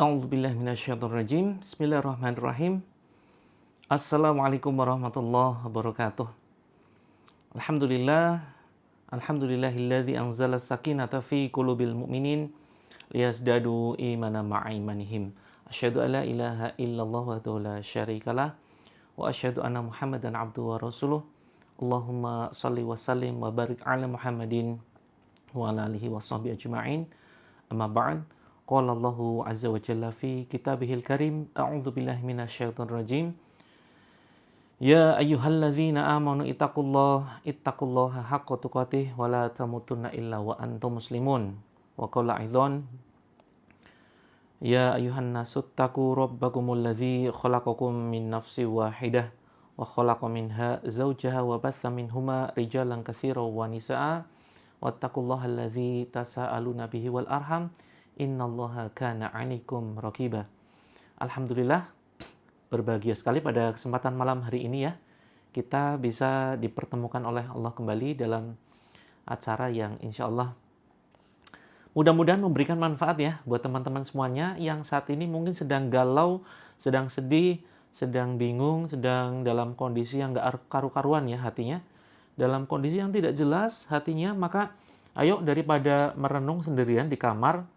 A'udzubillahi minasyaitonirrajim. Bismillahirrahmanirrahim. Assalamualaikum warahmatullahi wabarakatuh. Alhamdulillah. Alhamdulillahilladzi anzala sakinata fi qulubil mu'minin liyazdadu imana ma'a imanihim. Asyhadu an la ilaha illallah wahdahu la syarikalah wa asyhadu anna Muhammadan abduhu wa rasuluh. Allahumma shalli wa sallim wa barik ala Muhammadin wa ala alihi wa sahbihi ajma'in. Amma ba'd. Qala Allahu azza wa jalla fi kitabihil karim. A'udzu billahi minasyaitonir rajim. Ya ayyuhalladzina amanu ittaqullaha haqqa tuqatih wa la tamutunna illa wa antum muslimun. Wa qala aidan ya ayyuhan nasu taqu rabbakumul ladzi khalaqakum min nafsin wahidah wa khalaqa minha zawjaha wa batha minhuma rijalan katsiran wa nisaa'a wattaqullaha alladzi tasaaluna bihi wal arham innallaha kana 'alaikum raqiba. Alhamdulillah, berbahagia sekali pada kesempatan malam hari ini ya. Kita bisa dipertemukan oleh Allah kembali dalam acara yang insya Allah mudah-mudahan memberikan manfaat ya buat teman-teman semuanya yang saat ini mungkin sedang galau, sedang sedih, sedang bingung, sedang dalam kondisi yang gak karu-karuan ya hatinya. Dalam kondisi yang tidak jelas hatinya, maka ayo daripada merenung sendirian di kamar,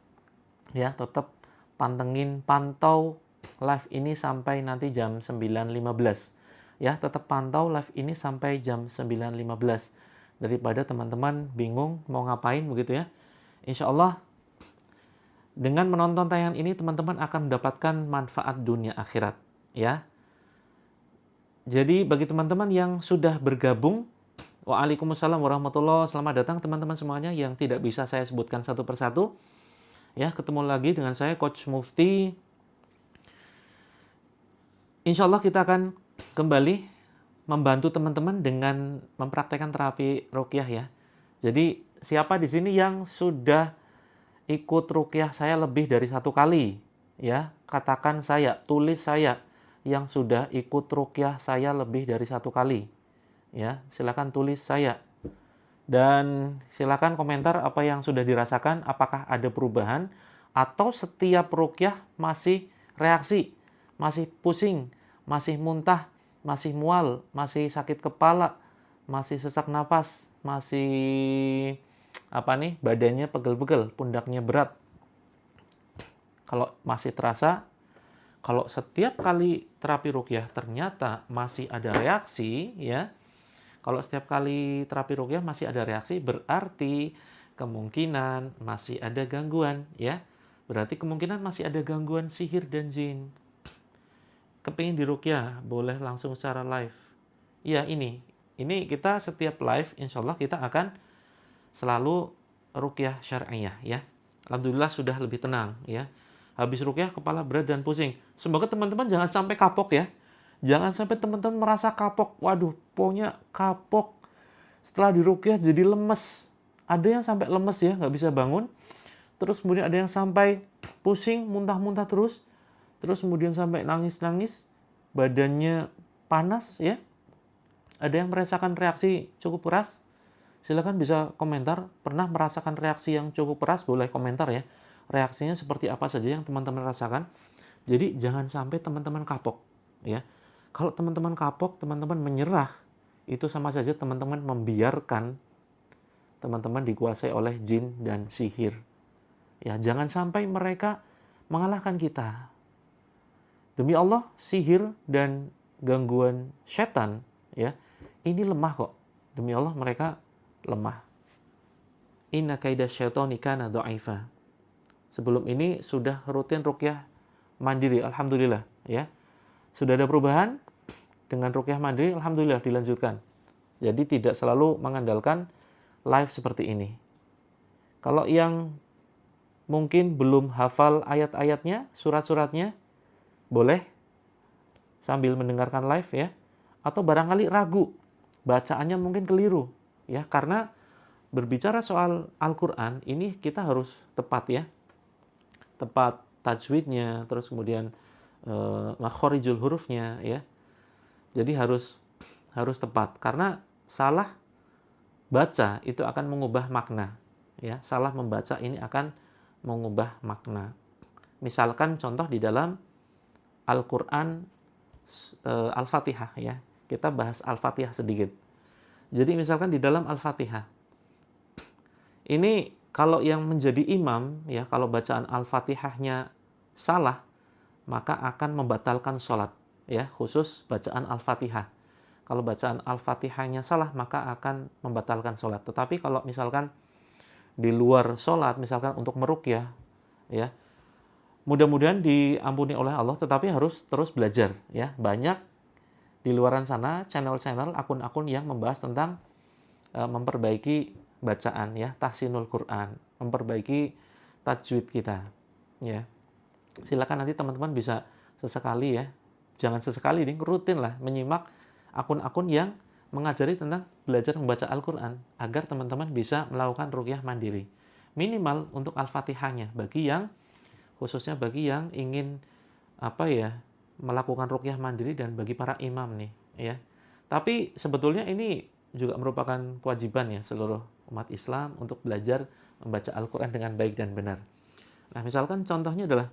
ya tetap pantau live ini sampai nanti jam 9.15 ya, tetap pantau live ini sampai jam 9.15 daripada teman-teman bingung mau ngapain begitu ya. Insya Allah dengan menonton tayangan ini teman-teman akan mendapatkan manfaat dunia akhirat ya. Jadi bagi teman-teman yang sudah bergabung, waalaikumsalam warahmatullahi wabarakatuh, selamat datang teman-teman semuanya yang tidak bisa saya sebutkan satu persatu. Ya, ketemu lagi dengan saya Coach Mufti. Insya Allah kita akan kembali membantu teman-teman dengan mempraktekkan terapi ruqyah ya. Jadi siapa di sini yang sudah ikut ruqyah saya lebih dari satu kali? Ya, katakan saya, tulis saya yang sudah ikut ruqyah saya lebih dari satu kali. Ya, silakan tulis saya. Dan silakan komentar apa yang sudah dirasakan, apakah ada perubahan, atau setiap ruqyah masih reaksi, masih pusing, masih muntah, masih mual, masih sakit kepala, masih sesak napas, masih badannya pegel-pegel, pundaknya berat. Kalau masih terasa, kalau setiap kali terapi ruqyah ternyata masih ada reaksi ya. Kalau setiap kali terapi ruqyah masih ada reaksi, berarti kemungkinan masih ada gangguan ya. Berarti kemungkinan masih ada gangguan sihir dan jin. Kepingin diruqyah, boleh langsung secara live. Ya ini kita setiap live insya Allah kita akan selalu ruqyah syar'iyah ya. Alhamdulillah sudah lebih tenang ya. Habis ruqyah kepala berat dan pusing. Semoga teman-teman jangan sampai kapok ya. Jangan sampai teman-teman merasa kapok. Waduh, pokoknya kapok. Setelah diruqyah jadi lemes. Ada yang sampai lemes ya, nggak bisa bangun. Terus kemudian ada yang sampai pusing, muntah-muntah terus. Terus kemudian sampai nangis-nangis. Badannya panas ya. Ada yang merasakan reaksi cukup keras. Silakan bisa komentar. Pernah merasakan reaksi yang cukup keras? Boleh komentar ya. Reaksinya seperti apa saja yang teman-teman rasakan. Jadi jangan sampai teman-teman kapok ya. Kalau teman-teman kapok, teman-teman menyerah, itu sama saja teman-teman membiarkan teman-teman dikuasai oleh jin dan sihir. Ya, jangan sampai mereka mengalahkan kita. Demi Allah, sihir dan gangguan setan, ya, ini lemah kok. Demi Allah, mereka lemah. Inna kaida syaitani kana dha'ifa. Sebelum ini sudah rutin ruqyah mandiri, alhamdulillah, ya. Sudah ada perubahan dengan ruqyah mandiri, alhamdulillah dilanjutkan. Jadi tidak selalu mengandalkan live seperti ini. Kalau yang mungkin belum hafal ayat-ayatnya, surat-suratnya, boleh sambil mendengarkan live ya. Atau barangkali ragu, bacaannya mungkin keliru ya, karena berbicara soal Al-Qur'an ini kita harus tepat ya. Tepat tajwidnya, terus kemudian makhorijul hurufnya ya. Jadi harus tepat karena salah baca itu akan mengubah makna ya. Salah membaca ini akan mengubah makna. Misalkan contoh di dalam Al-Quran, Al-Fatihah ya. Kita bahas Al-Fatihah sedikit. Jadi misalkan di dalam Al-Fatihah, ini kalau yang menjadi imam ya, kalau bacaan Al-Fatihahnya salah, maka akan membatalkan sholat ya, khusus bacaan Al-Fatihah. Kalau bacaan Al-Fatihahnya salah, maka akan membatalkan sholat. Tetapi kalau misalkan di luar sholat, misalkan untuk meruqyah ya, mudah-mudahan diampuni oleh Allah, tetapi harus terus belajar ya. Banyak di luaran sana channel-channel, akun-akun yang membahas tentang memperbaiki bacaan ya, tahsinul Quran, memperbaiki tajwid kita ya. Silakan nanti teman-teman bisa sesekali ya, jangan sesekali nih, rutin lah menyimak akun-akun yang mengajari tentang belajar membaca Al-Quran agar teman-teman bisa melakukan ruqyah mandiri. Minimal untuk Al-Fatihahnya khususnya bagi yang ingin melakukan ruqyah mandiri dan bagi para imam nih ya. Tapi sebetulnya ini juga merupakan kewajiban ya seluruh umat Islam untuk belajar membaca Al-Quran dengan baik dan benar. Nah, misalkan contohnya adalah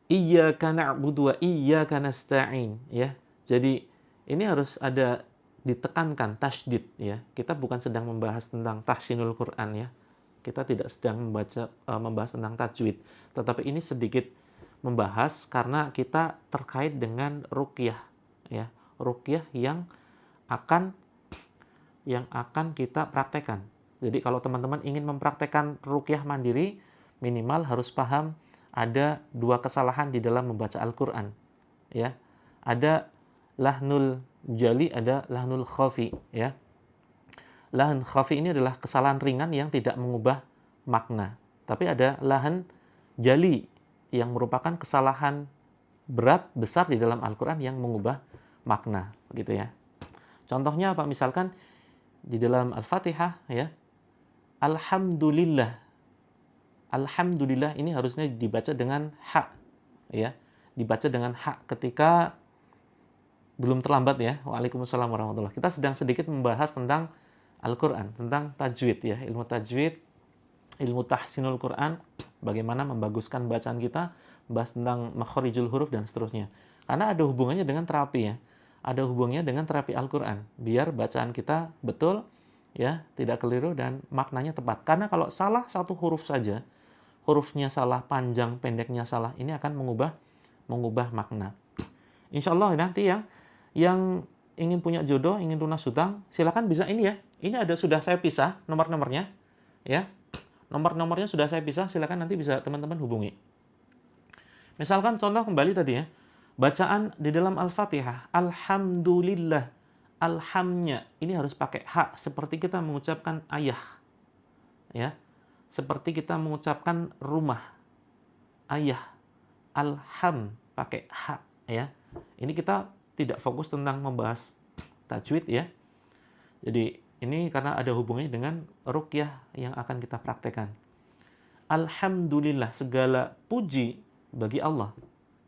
iyyaka na'budu wa iyyaka nasta'in ya. Jadi ini harus ada ditekankan tasydid ya. Kita bukan sedang membahas tentang tahsinul Quran ya. Kita tidak sedang membahas tentang tajwid, tetapi ini sedikit membahas karena kita terkait dengan ruqyah ya. Ruqyah yang akan kita praktekkan. Jadi kalau teman-teman ingin mempraktekkan ruqyah mandiri, minimal harus paham ada 2 kesalahan di dalam membaca Al-Quran ya. Ada lahnul jali, ada lahnul khafi ya. Lahan khafi ini adalah kesalahan ringan yang tidak mengubah makna. Tapi ada lahan jali yang merupakan kesalahan berat, besar di dalam Al-Quran yang mengubah makna. Begitu ya. Contohnya apa? Misalkan di dalam Al-Fatihah ya, Alhamdulillah. Alhamdulillah ini harusnya dibaca dengan ha ya. Dibaca dengan ha ketika belum terlambat ya. Waalaikumsalam warahmatullahi. Kita sedang sedikit membahas tentang Al-Quran, tentang tajwid ya, ilmu tajwid, ilmu tahsinul Quran, bagaimana membaguskan bacaan kita, bahas tentang makharijul huruf dan seterusnya. Karena ada hubungannya dengan terapi ya, ada hubungannya dengan terapi Al-Quran, biar bacaan kita betul ya, tidak keliru dan maknanya tepat. Karena kalau salah satu huruf saja, hurufnya salah, panjang pendeknya salah, ini akan mengubah makna. Insya Allah nanti yang ingin punya jodoh, ingin lunas hutang, silakan bisa ini ya. Ini sudah saya pisah nomor-nomornya ya. Nomor-nomornya sudah saya pisah, silakan nanti bisa teman-teman hubungi. Misalkan contoh kembali tadi ya. Bacaan di dalam Al-Fatihah, alhamdulillah. Alhamnya ini harus pakai ha seperti kita mengucapkan ayah. Ya. Seperti kita mengucapkan rumah. Ayah. Alham pakai ha ya. Ini kita tidak fokus tentang membahas tajwid ya. Jadi ini karena ada hubungannya dengan ruqyah yang akan kita praktekkan. Alhamdulillah, segala puji bagi Allah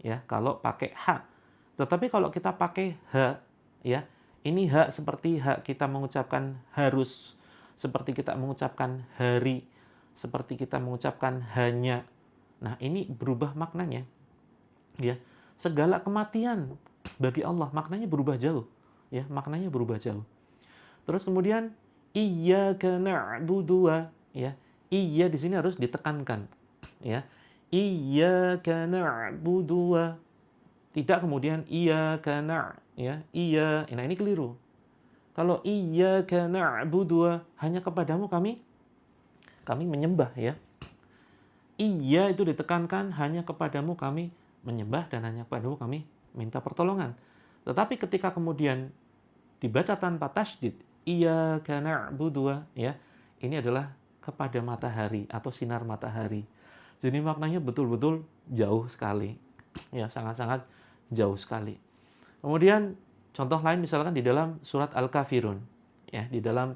ya kalau pakai ha. Tetapi kalau kita pakai ha ya, ini ha seperti ha kita mengucapkan harus, seperti kita mengucapkan hari, seperti kita mengucapkan hanya. Nah, ini berubah maknanya. Ya. Segala kematian bagi Allah maknanya berubah jauh. Ya, maknanya berubah jauh. Terus kemudian iyyaka na'budu ya. Iya di sini harus ditekankan ya. Iyyaka na'budu. Tidak kemudian iyyaka ya. Iya. Nah, ini keliru. Kalau iyyaka na'budu hanya kepadamu kami menyembah ya. Iya itu ditekankan, hanya kepadamu kami menyembah dan hanya kepadamu kami minta pertolongan. Tetapi ketika kemudian dibaca tanpa tasydid, iyyaka na'budu ya, ini adalah kepada matahari atau sinar matahari. Jadi maknanya betul-betul jauh sekali. Ya, sangat-sangat jauh sekali. Kemudian contoh lain misalkan di dalam surat Al-Kafirun. Ya, di dalam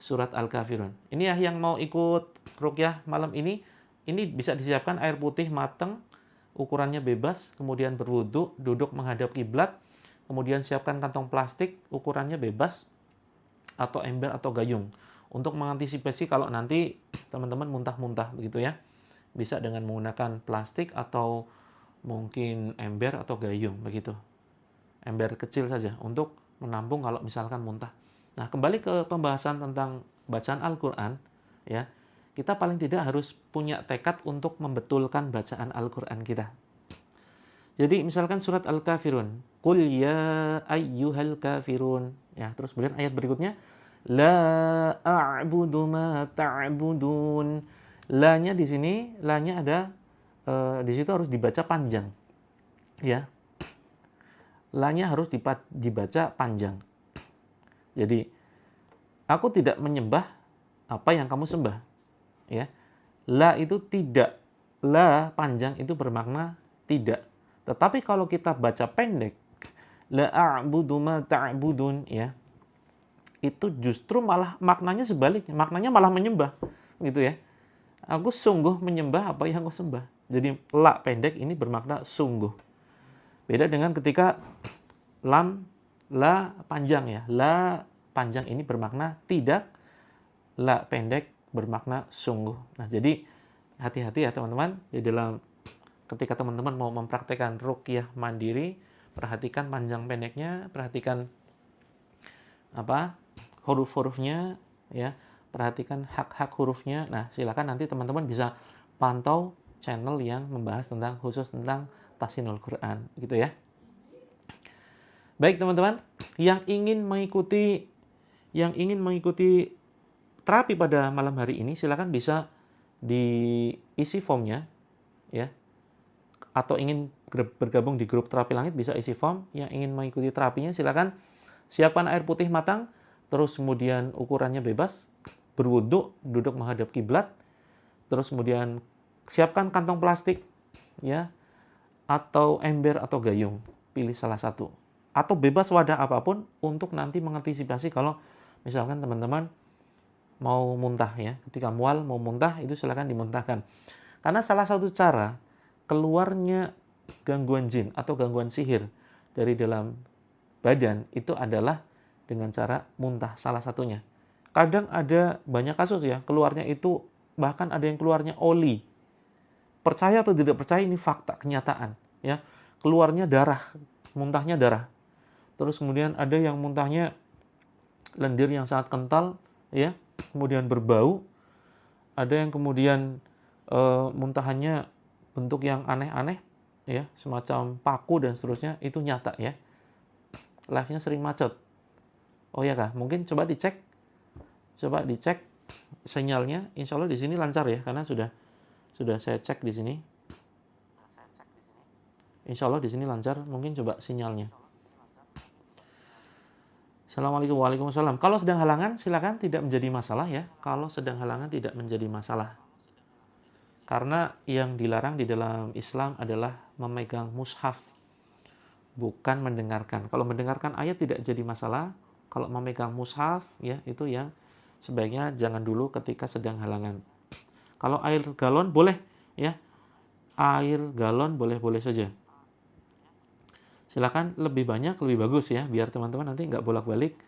surat Al-Kafirun. Ini ya yang mau ikut ruqyah malam ini bisa disiapkan air putih mateng, ukurannya bebas, kemudian berwudu, duduk menghadap kiblat, kemudian siapkan kantong plastik, ukurannya bebas, atau ember atau gayung. untuk mengantisipasi kalau nanti teman-teman muntah-muntah begitu ya. Bisa dengan menggunakan plastik atau mungkin ember atau gayung begitu. Ember kecil saja untuk menampung kalau misalkan muntah. Nah, kembali ke pembahasan tentang bacaan Al-Qur'an ya. Kita paling tidak harus punya tekad untuk membetulkan bacaan Al-Qur'an kita. Jadi misalkan surat Al-Kafirun, Qul ya ayyuhal kafirun. Ya, terus kemudian ayat berikutnya, La a'budu ma ta'budun. La-nya di sini, la-nya ada di situ harus dibaca panjang. Ya. La-nya harus dibaca panjang. Jadi, aku tidak menyembah apa yang kamu sembah. Ya. La itu tidak. La panjang itu bermakna tidak. Tetapi kalau kita baca pendek, la a'budu ma ta'budun ya. Itu justru malah maknanya sebaliknya, maknanya malah menyembah gitu ya. Aku sungguh menyembah apa yang kau sembah. Jadi la pendek ini bermakna sungguh. Beda dengan ketika lam la panjang ya. La panjang ini bermakna tidak, la pendek bermakna sungguh. Nah, jadi hati-hati ya teman-teman di dalam ketika teman-teman mau mempraktekkan ruqyah mandiri, perhatikan panjang pendeknya, perhatikan apa? Huruf-hurufnya ya, perhatikan hak-hak hurufnya. Nah, silakan nanti teman-teman bisa pantau channel yang membahas tentang khusus tentang tahsinul Quran gitu ya. Baik teman-teman, yang ingin mengikuti terapi pada malam hari ini silakan bisa diisi formnya ya. Atau ingin bergabung di grup terapi langit bisa isi form. Yang ingin mengikuti terapinya silakan siapkan air putih matang, terus kemudian ukurannya bebas, berwudhu, duduk menghadap kiblat, terus kemudian siapkan kantong plastik ya atau ember atau gayung, pilih salah satu. Atau bebas wadah apapun untuk nanti mengantisipasi kalau misalkan teman-teman mau muntah ya. Ketika mual mau muntah itu silakan dimuntahkan. Karena salah satu cara keluarnya gangguan jin atau gangguan sihir dari dalam badan itu adalah dengan cara muntah salah satunya. Kadang ada banyak kasus ya, keluarnya itu bahkan ada yang keluarnya oli. Percaya atau tidak percaya ini fakta, kenyataan ya. Keluarnya darah, muntahnya darah. Terus kemudian ada yang muntahnya lendir yang sangat kental ya, kemudian berbau. Ada yang kemudian muntahannya bentuk yang aneh-aneh ya, semacam paku dan seterusnya, itu nyata ya. Live-nya sering macet. Oh ya kah? Mungkin coba dicek sinyalnya. Insya Allah di sini lancar ya, karena sudah saya cek di sini. Insya Allah di sini lancar. Mungkin coba sinyalnya. Assalamualaikum warahmatullahi wabarakatuh. Kalau sedang halangan silakan, tidak menjadi masalah ya. Kalau sedang halangan tidak menjadi masalah. Karena yang dilarang di dalam Islam adalah memegang mushaf, bukan mendengarkan. Kalau mendengarkan ayat tidak jadi masalah. Kalau memegang mushaf, ya itu yang sebaiknya jangan dulu ketika sedang halangan. Kalau air galon boleh, ya. Air galon boleh-boleh saja. Silakan lebih banyak, lebih bagus ya, biar teman-teman nanti nggak bolak-balik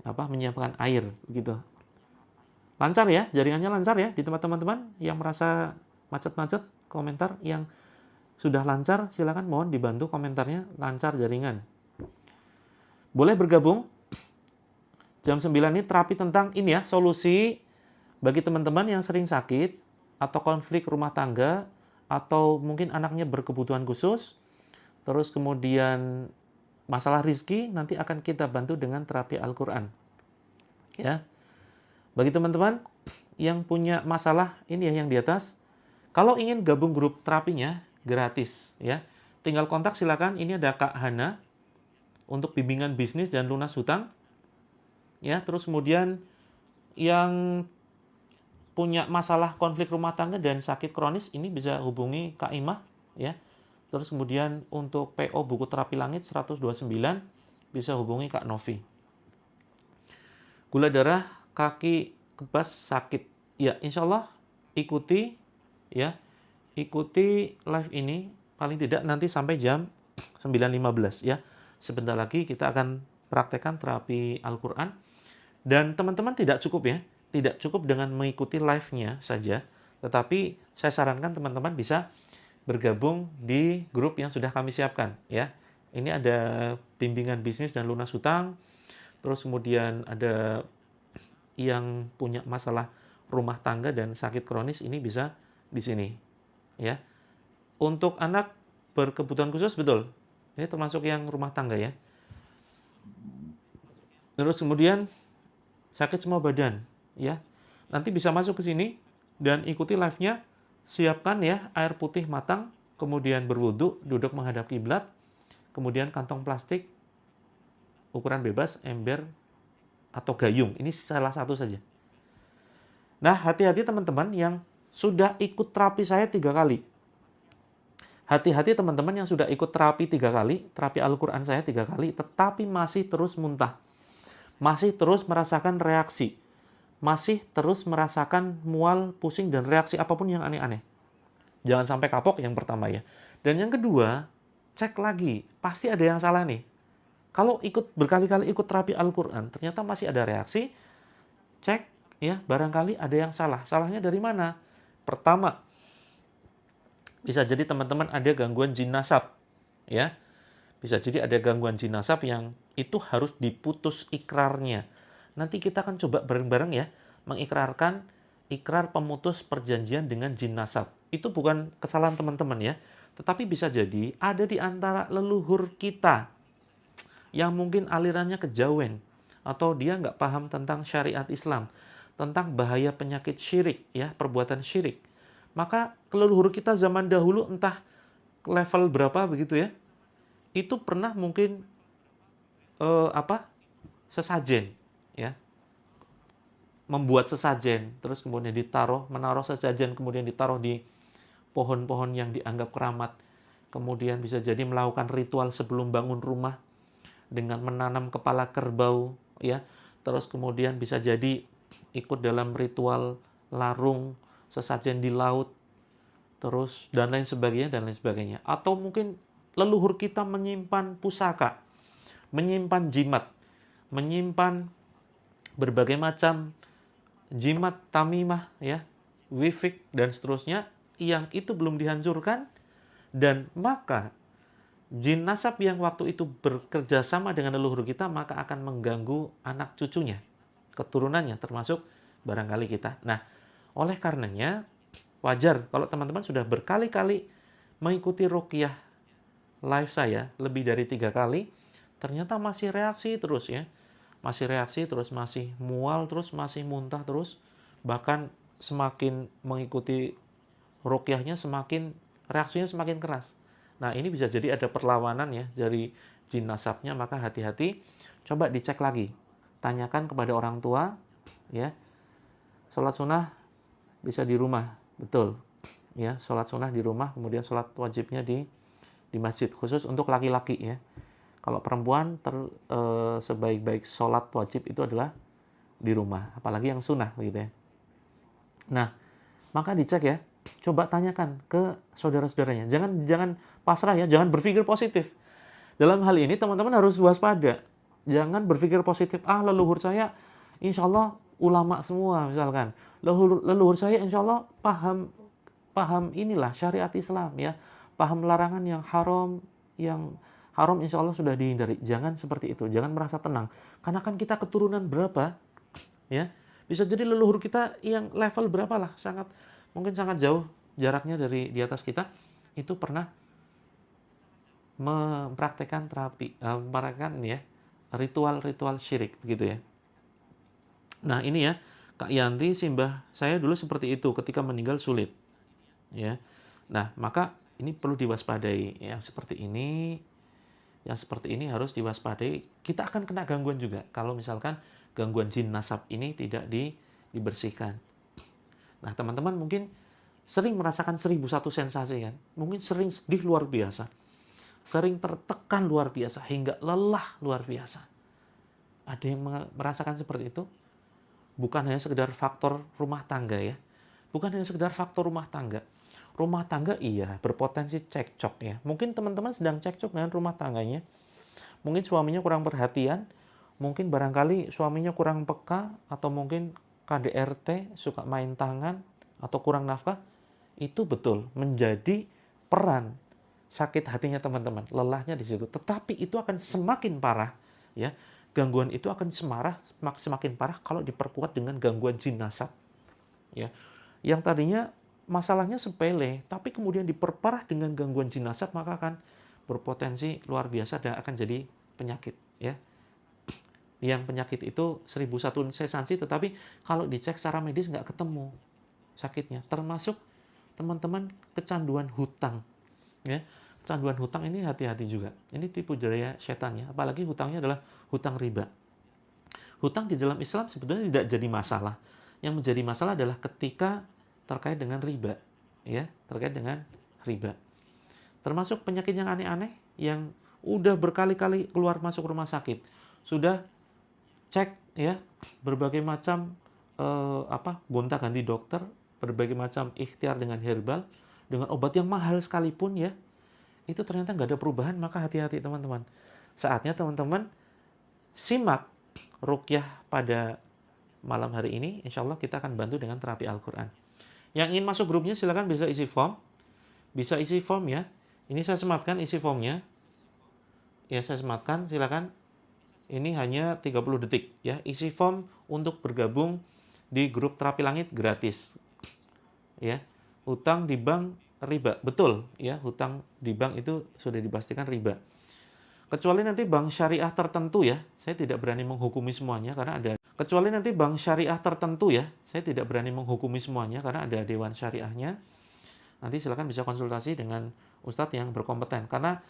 menyiapkan air gitu. Lancar ya, jaringannya lancar ya di tempat teman-teman yang merasa macet-macet, komentar yang sudah lancar silakan mohon dibantu komentarnya, lancar jaringan. Boleh bergabung jam 9 ini terapi tentang ini ya, solusi bagi teman-teman yang sering sakit atau konflik rumah tangga atau mungkin anaknya berkebutuhan khusus. Terus kemudian masalah rizki nanti akan kita bantu dengan terapi Al-Qur'an. Ya. Bagi teman-teman yang punya masalah ini ya yang di atas, kalau ingin gabung grup terapinya gratis ya. Tinggal kontak silakan, ini ada Kak Hana untuk bimbingan bisnis dan lunas hutang. Ya, terus kemudian yang punya masalah konflik rumah tangga dan sakit kronis ini bisa hubungi Kak Imah ya. Terus kemudian untuk PO buku terapi langit 129 bisa hubungi Kak Novi. Gula darah, kaki kebas, sakit. Ya, insya Allah ikuti live ini paling tidak nanti sampai jam 9.15 ya. Sebentar lagi kita akan praktekkan terapi Al-Qur'an Dan teman-teman tidak cukup ya, tidak cukup dengan mengikuti live-nya saja, tetapi saya sarankan teman-teman bisa bergabung di grup yang sudah kami siapkan ya. Ini ada bimbingan bisnis dan lunas hutang, terus kemudian ada yang punya masalah rumah tangga dan sakit kronis, ini bisa di sini ya. Untuk anak berkebutuhan khusus, betul. Ini termasuk yang rumah tangga ya. Terus kemudian sakit semua badan ya. Nanti bisa masuk ke sini dan ikuti live-nya. Siapkan ya air putih matang, kemudian berwudu, duduk menghadap kiblat, kemudian kantong plastik ukuran bebas, ember atau gayung. Ini salah satu saja. Nah, hati-hati teman-teman yang sudah ikut terapi saya 3 kali. Hati-hati teman-teman yang sudah ikut terapi 3 kali, terapi Al-Quran saya 3 kali, tetapi masih terus muntah. Masih terus merasakan reaksi. Masih terus merasakan mual, pusing, dan reaksi apapun yang aneh-aneh. Jangan sampai kapok yang pertama ya. Dan yang kedua, cek lagi. Pasti ada yang salah nih. Kalau berkali-kali ikut terapi Al-Quran, ternyata masih ada reaksi, cek ya, barangkali ada yang salah. Salahnya dari mana? Pertama, bisa jadi teman-teman ada gangguan jin nasab. Ya, bisa jadi ada gangguan jin nasab yang itu harus diputus ikrarnya. Nanti kita akan coba bareng-bareng ya, mengikrarkan ikrar pemutus perjanjian dengan jin nasab. Itu bukan kesalahan teman-teman ya, tetapi bisa jadi ada di antara leluhur kita yang mungkin alirannya kejauhan, atau dia nggak paham tentang syariat Islam, tentang bahaya penyakit syirik, ya, perbuatan syirik. Maka leluhur kita zaman dahulu entah level berapa begitu ya, itu pernah mungkin sesajen, ya, membuat sesajen, terus kemudian menaruh sesajen, kemudian ditaruh di pohon-pohon yang dianggap keramat, kemudian bisa jadi melakukan ritual sebelum bangun rumah dengan menanam kepala kerbau, ya, terus kemudian bisa jadi ikut dalam ritual larung sesajen di laut, terus dan lain sebagainya, atau mungkin leluhur kita menyimpan pusaka, menyimpan jimat, menyimpan berbagai macam jimat, tamimah, ya, wifik, dan seterusnya, yang itu belum dihancurkan, dan maka jin nasab yang waktu itu bekerja sama dengan leluhur kita, maka akan mengganggu anak cucunya, keturunannya, termasuk barangkali kita. Nah, oleh karenanya, wajar kalau teman-teman sudah berkali-kali mengikuti ruqyah live saya, lebih dari 3 kali, ternyata masih reaksi terus ya, masih reaksi terus, masih mual terus, masih muntah terus, bahkan semakin mengikuti ruqyahnya semakin reaksinya semakin keras. Nah, ini bisa jadi ada perlawanan ya dari jin nasabnya, maka hati-hati, coba dicek lagi. Tanyakan kepada orang tua ya. Sholat sunnah bisa di rumah, betul. Ya, sholat sunnah di rumah, kemudian sholat wajibnya di masjid, khusus untuk laki-laki ya. Kalau perempuan sebaik-baik sholat wajib itu adalah di rumah, apalagi yang sunnah begitu ya. Nah, maka dicek ya, coba tanyakan ke saudara-saudaranya. Jangan pasrah ya, jangan berpikir positif. Dalam hal ini teman-teman harus waspada. Jangan berpikir positif, leluhur saya insya Allah ulama semua misalkan. Leluhur saya insya Allah paham inilah syariat Islam ya. Paham larangan yang haram insya Allah sudah dihindari. Jangan seperti itu, jangan merasa tenang. Karena kan kita keturunan berapa ya. Bisa jadi leluhur kita yang level berapa lah, mungkin sangat jauh jaraknya dari di atas kita, itu pernah mempraktekkan mempraktekkan ya ritual-ritual syirik begitu ya. Nah, ini ya, Kak Yanti, simbah saya dulu seperti itu, ketika meninggal sulit. Ya. Nah, maka ini perlu diwaspadai. Yang seperti ini harus diwaspadai. Kita akan kena gangguan juga kalau misalkan gangguan jin nasab ini tidak dibersihkan. Nah, teman-teman mungkin sering merasakan 1001 sensasi kan? Mungkin sering sedih luar biasa. Sering tertekan luar biasa, hingga lelah luar biasa. Ada yang merasakan seperti itu? Bukan hanya sekedar faktor rumah tangga ya. Bukan hanya sekedar faktor rumah tangga. Rumah tangga iya, berpotensi cekcok ya. Mungkin teman-teman sedang cekcok dengan rumah tangganya. Mungkin suaminya kurang perhatian, mungkin barangkali suaminya kurang peka, atau mungkin KDRT, suka main tangan, atau kurang nafkah, itu betul menjadi peran sakit hatinya teman-teman, lelahnya di situ. Tetapi itu akan semakin parah, ya. Gangguan itu akan semakin parah kalau diperkuat dengan gangguan jin nasab, ya. Yang tadinya masalahnya sepele, tapi kemudian diperparah dengan gangguan jin nasab, maka akan berpotensi luar biasa dan akan jadi penyakit, ya. Yang penyakit itu 1001 instansi, tetapi kalau dicek secara medis nggak ketemu sakitnya. Termasuk teman-teman kecanduan hutang, ya. Kecanduan hutang ini hati-hati juga. Ini tipu daya setan, ya. Apalagi hutangnya adalah hutang riba. Hutang di dalam Islam sebetulnya tidak jadi masalah. Yang menjadi masalah adalah ketika terkait dengan riba, ya, terkait dengan riba. Termasuk penyakit yang aneh-aneh yang udah berkali-kali keluar masuk rumah sakit, sudah cek, ya, berbagai macam gonta-ganti dokter, berbagai macam ikhtiar dengan herbal, dengan obat yang mahal sekalipun, ya, itu ternyata nggak ada perubahan. Maka hati-hati teman-teman. Saatnya teman-teman simak ruqyah pada malam hari ini. Insya Allah kita akan bantu dengan terapi Al-Quran. Yang ingin masuk grupnya silakan bisa isi form. Bisa isi form, ya. Ini saya sematkan isi formnya. Ya, saya sematkan, silakan. Ini hanya 30 detik, ya. Isi form untuk bergabung di grup terapi langit gratis. Ya. Hutang di bank riba, betul, ya. Hutang di bank itu sudah dipastikan riba. Kecuali nanti bank syariah tertentu, ya. Saya tidak berani menghukumi semuanya karena ada dewan syariahnya. Nanti silakan bisa konsultasi dengan ustadz yang berkompeten, karena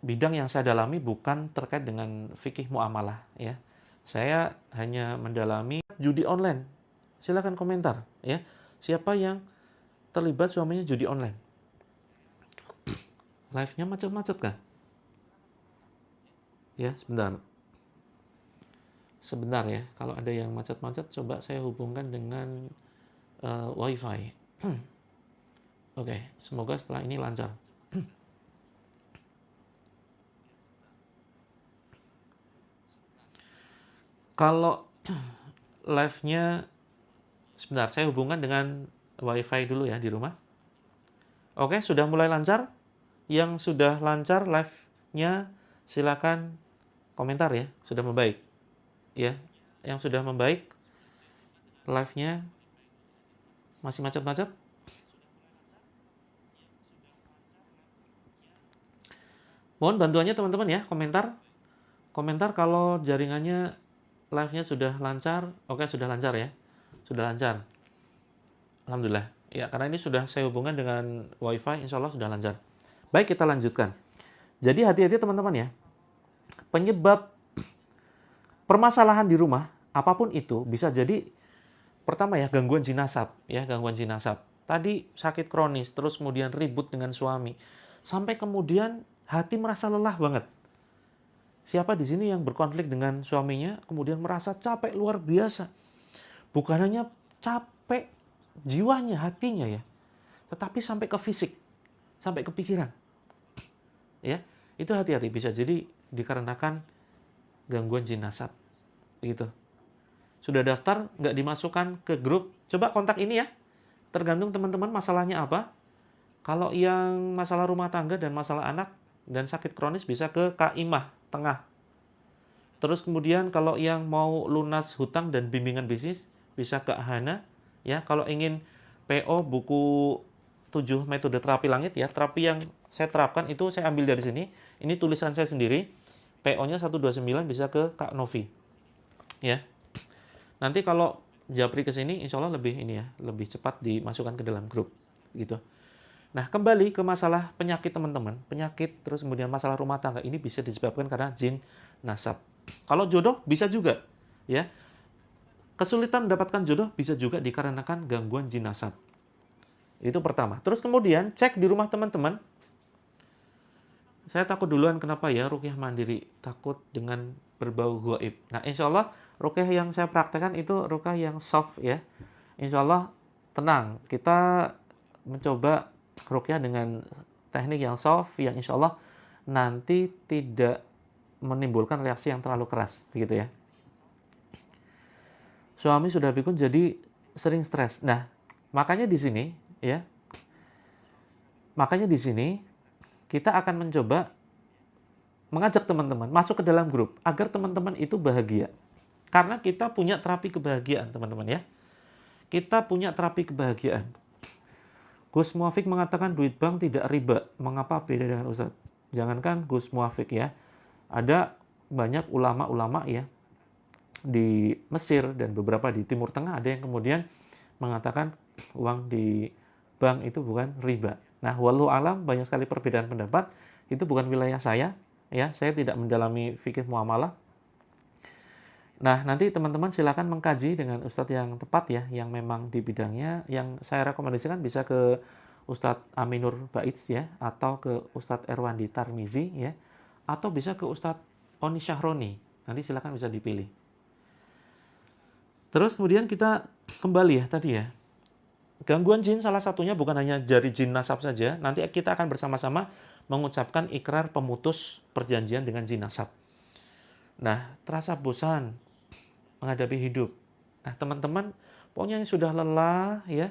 bidang yang saya dalami bukan terkait dengan fikih muamalah, ya. Saya hanya mendalami judi online. Silakan komentar, ya. Siapa yang terlibat suaminya judi online? Live-nya macet-macet kah? Ya, sebentar ya. Kalau ada yang macet-macet, coba saya hubungkan dengan WiFi. Oke, semoga setelah ini lancar. Kalau live-nya, sebentar, saya hubungkan dengan WiFi dulu ya di rumah. Oke, sudah mulai lancar. Yang sudah lancar live-nya silakan komentar, ya. Sudah membaik, ya. Yang sudah membaik live-nya masih macet-macet. Mohon bantuannya teman-teman, ya. Komentar kalau jaringannya live-nya sudah lancar. Oke, sudah lancar, ya. Sudah lancar. Alhamdulillah. Ya, karena ini sudah saya hubungkan dengan WiFi, insya Allah sudah lancar. Baik, kita lanjutkan. Jadi hati-hati teman-teman, ya. Penyebab permasalahan di rumah, apapun itu, bisa jadi pertama, ya, gangguan jin nasab, ya, gangguan jin nasab. Tadi sakit kronis, terus kemudian ribut dengan suami, sampai kemudian hati merasa lelah banget. Siapa di sini yang berkonflik dengan suaminya, kemudian merasa capek luar biasa? Bukan hanya capek jiwanya, hatinya, ya, tetapi sampai ke fisik, sampai ke pikiran, ya. Itu hati-hati, bisa jadi dikarenakan gangguan jin nasab, gitu. Sudah daftar, nggak dimasukkan ke grup, coba kontak ini, ya. Tergantung teman-teman masalahnya apa. Kalau yang masalah rumah tangga dan masalah anak dan sakit kronis bisa ke Kaimah Tengah. Terus kemudian kalau yang mau lunas hutang dan bimbingan bisnis bisa ke Hana, ya. Kalau ingin PO buku 7 metode terapi langit, ya. Terapi yang saya terapkan itu saya ambil dari sini. Ini tulisan saya sendiri. PO-nya 129 bisa ke Kak Novi, ya. Nanti kalau Japri ke sini, insya Allah lebih ini, ya, lebih cepat dimasukkan ke dalam grup, gitu. Nah, kembali ke masalah penyakit teman-teman, penyakit terus kemudian masalah rumah tangga ini bisa disebabkan karena jin nasab. Kalau jodoh bisa juga, ya. Kesulitan mendapatkan jodoh bisa juga dikarenakan gangguan jin nasab. Itu pertama. Terus kemudian cek di rumah teman-teman. Saya takut duluan, kenapa ya? Ruqyah mandiri, takut dengan berbau gaib. Nah, insya Allah ruqyah yang saya praktekkan itu ruqyah yang soft, ya. Insya Allah tenang. Kita mencoba ruqyah dengan teknik yang soft, yang insya Allah nanti tidak menimbulkan reaksi yang terlalu keras, begitu ya. Suami sudah pikun jadi sering stres. Nah, makanya di sini ya, makanya di sini kita akan mencoba mengajak teman-teman masuk ke dalam grup agar teman-teman itu bahagia. Karena kita punya terapi kebahagiaan, teman-teman ya. Kita punya terapi kebahagiaan. Gus Muafik mengatakan duit bank tidak riba. Mengapa beda dengan Ustadz? Jangankan Gus Muafik ya. Ada banyak ulama-ulama ya di Mesir dan beberapa di Timur Tengah ada yang kemudian mengatakan uang di bank itu bukan riba. Nah, wallahu alam banyak sekali perbedaan pendapat. Itu bukan wilayah saya ya. Saya tidak mendalami fikih muamalah. Nah, nanti teman-teman silakan mengkaji dengan Ustadz yang tepat ya, yang memang di bidangnya. Yang saya rekomendasikan bisa ke Ustadz Aminur Baits ya, atau ke Ustadz Erwandi Tarmizi ya, atau bisa ke Ustadz Oni Syahroni. Nanti silakan bisa dipilih. Terus kemudian kita kembali ya tadi ya. Gangguan jin salah satunya bukan hanya dari jin nasab saja. Nanti kita akan bersama-sama mengucapkan ikrar pemutus perjanjian dengan jin nasab. Nah, terasa bosan menghadapi hidup. Nah, teman-teman, pokoknya yang sudah lelah ya,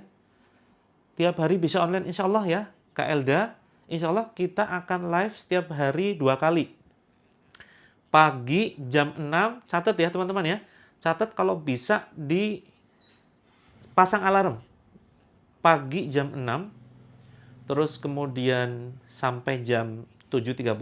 tiap hari bisa online insya Allah ya, Kak Elda, insya Allah kita akan live setiap hari 2 kali. Pagi jam 6, catat ya teman-teman ya, catat kalau bisa dipasang alarm. Pagi jam 6, terus kemudian sampai jam 7.30,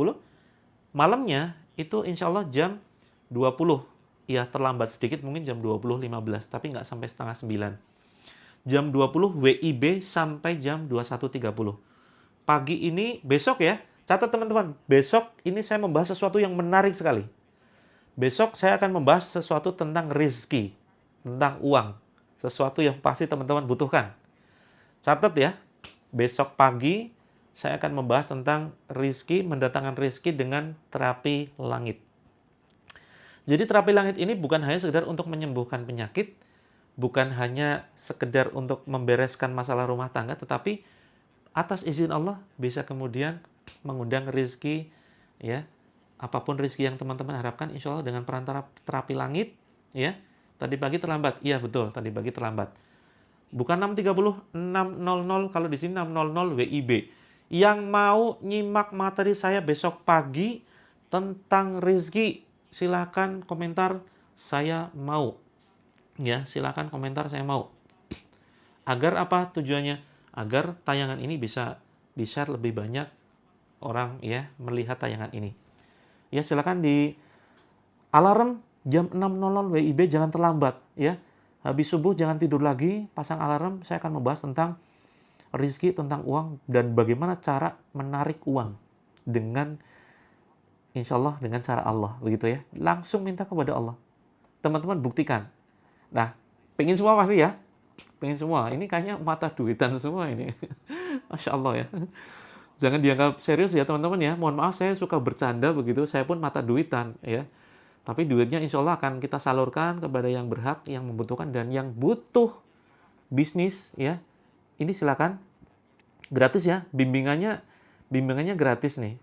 malamnya itu insya Allah jam 20. Ya terlambat sedikit mungkin jam 20.15, tapi nggak sampai setengah 9. Jam 20 WIB sampai jam 21.30. Pagi ini, besok ya, catat teman-teman, besok ini saya membahas sesuatu yang menarik sekali. Besok saya akan membahas sesuatu tentang rezeki, tentang uang. Sesuatu yang pasti teman-teman butuhkan. Catat ya, besok pagi saya akan membahas tentang rezeki, mendatangkan rezeki dengan terapi langit. Jadi terapi langit ini bukan hanya sekedar untuk menyembuhkan penyakit, bukan hanya sekedar untuk membereskan masalah rumah tangga, tetapi atas izin Allah bisa kemudian mengundang rezeki ya. Apapun rezeki yang teman-teman harapkan insya Allah dengan perantara terapi langit ya. Tadi pagi terlambat. Iya betul, tadi pagi terlambat. Bukan 6.30, 6.00, kalau di sini 6.00 WIB. Yang mau nyimak materi saya besok pagi tentang rezeki, silakan komentar saya mau. Ya, silakan komentar saya mau. Agar apa tujuannya? Agar tayangan ini bisa di-share lebih banyak orang ya melihat tayangan ini. Ya, silakan di alarm jam 6.00 WIB jangan terlambat ya. Habis subuh jangan tidur lagi, pasang alarm, saya akan membahas tentang rezeki, tentang uang dan bagaimana cara menarik uang dengan insya Allah dengan cara Allah, begitu ya. Langsung minta kepada Allah. Teman-teman buktikan. Nah, pengen semua pasti ya. Pengen semua. Ini kayaknya mata duitan semua ini. Masya Allah ya. Jangan dianggap serius ya teman-teman ya. Mohon maaf saya suka bercanda begitu. Saya pun mata duitan ya. Tapi duitnya insya Allah akan kita salurkan kepada yang berhak, yang membutuhkan, dan yang butuh bisnis ya. Ini silakan. Gratis ya. Bimbingannya gratis nih.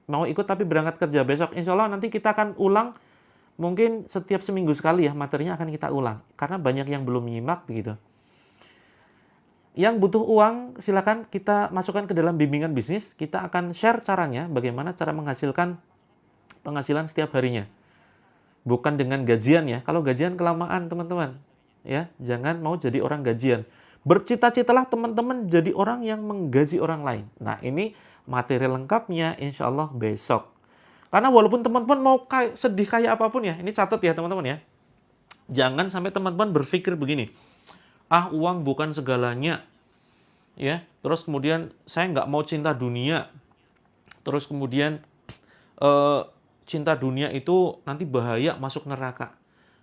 Mau ikut tapi berangkat kerja besok, insya Allah nanti kita akan ulang mungkin setiap seminggu sekali ya, materinya akan kita ulang karena banyak yang belum menyimak begitu. Yang butuh uang silakan kita masukkan ke dalam bimbingan bisnis, kita akan share caranya bagaimana cara menghasilkan penghasilan setiap harinya, bukan dengan gajian ya. Kalau gajian kelamaan teman-teman ya, jangan mau jadi orang gajian. Bercita-citalah teman-teman jadi orang yang menggaji orang lain. Nah ini materi lengkapnya insya Allah besok. Karena walaupun teman-teman mau sedih kayak apapun ya, ini catat ya teman-teman ya. Jangan sampai teman-teman berpikir begini, ah uang bukan segalanya, ya. Terus kemudian saya nggak mau cinta dunia. Terus kemudian cinta dunia itu nanti bahaya masuk neraka.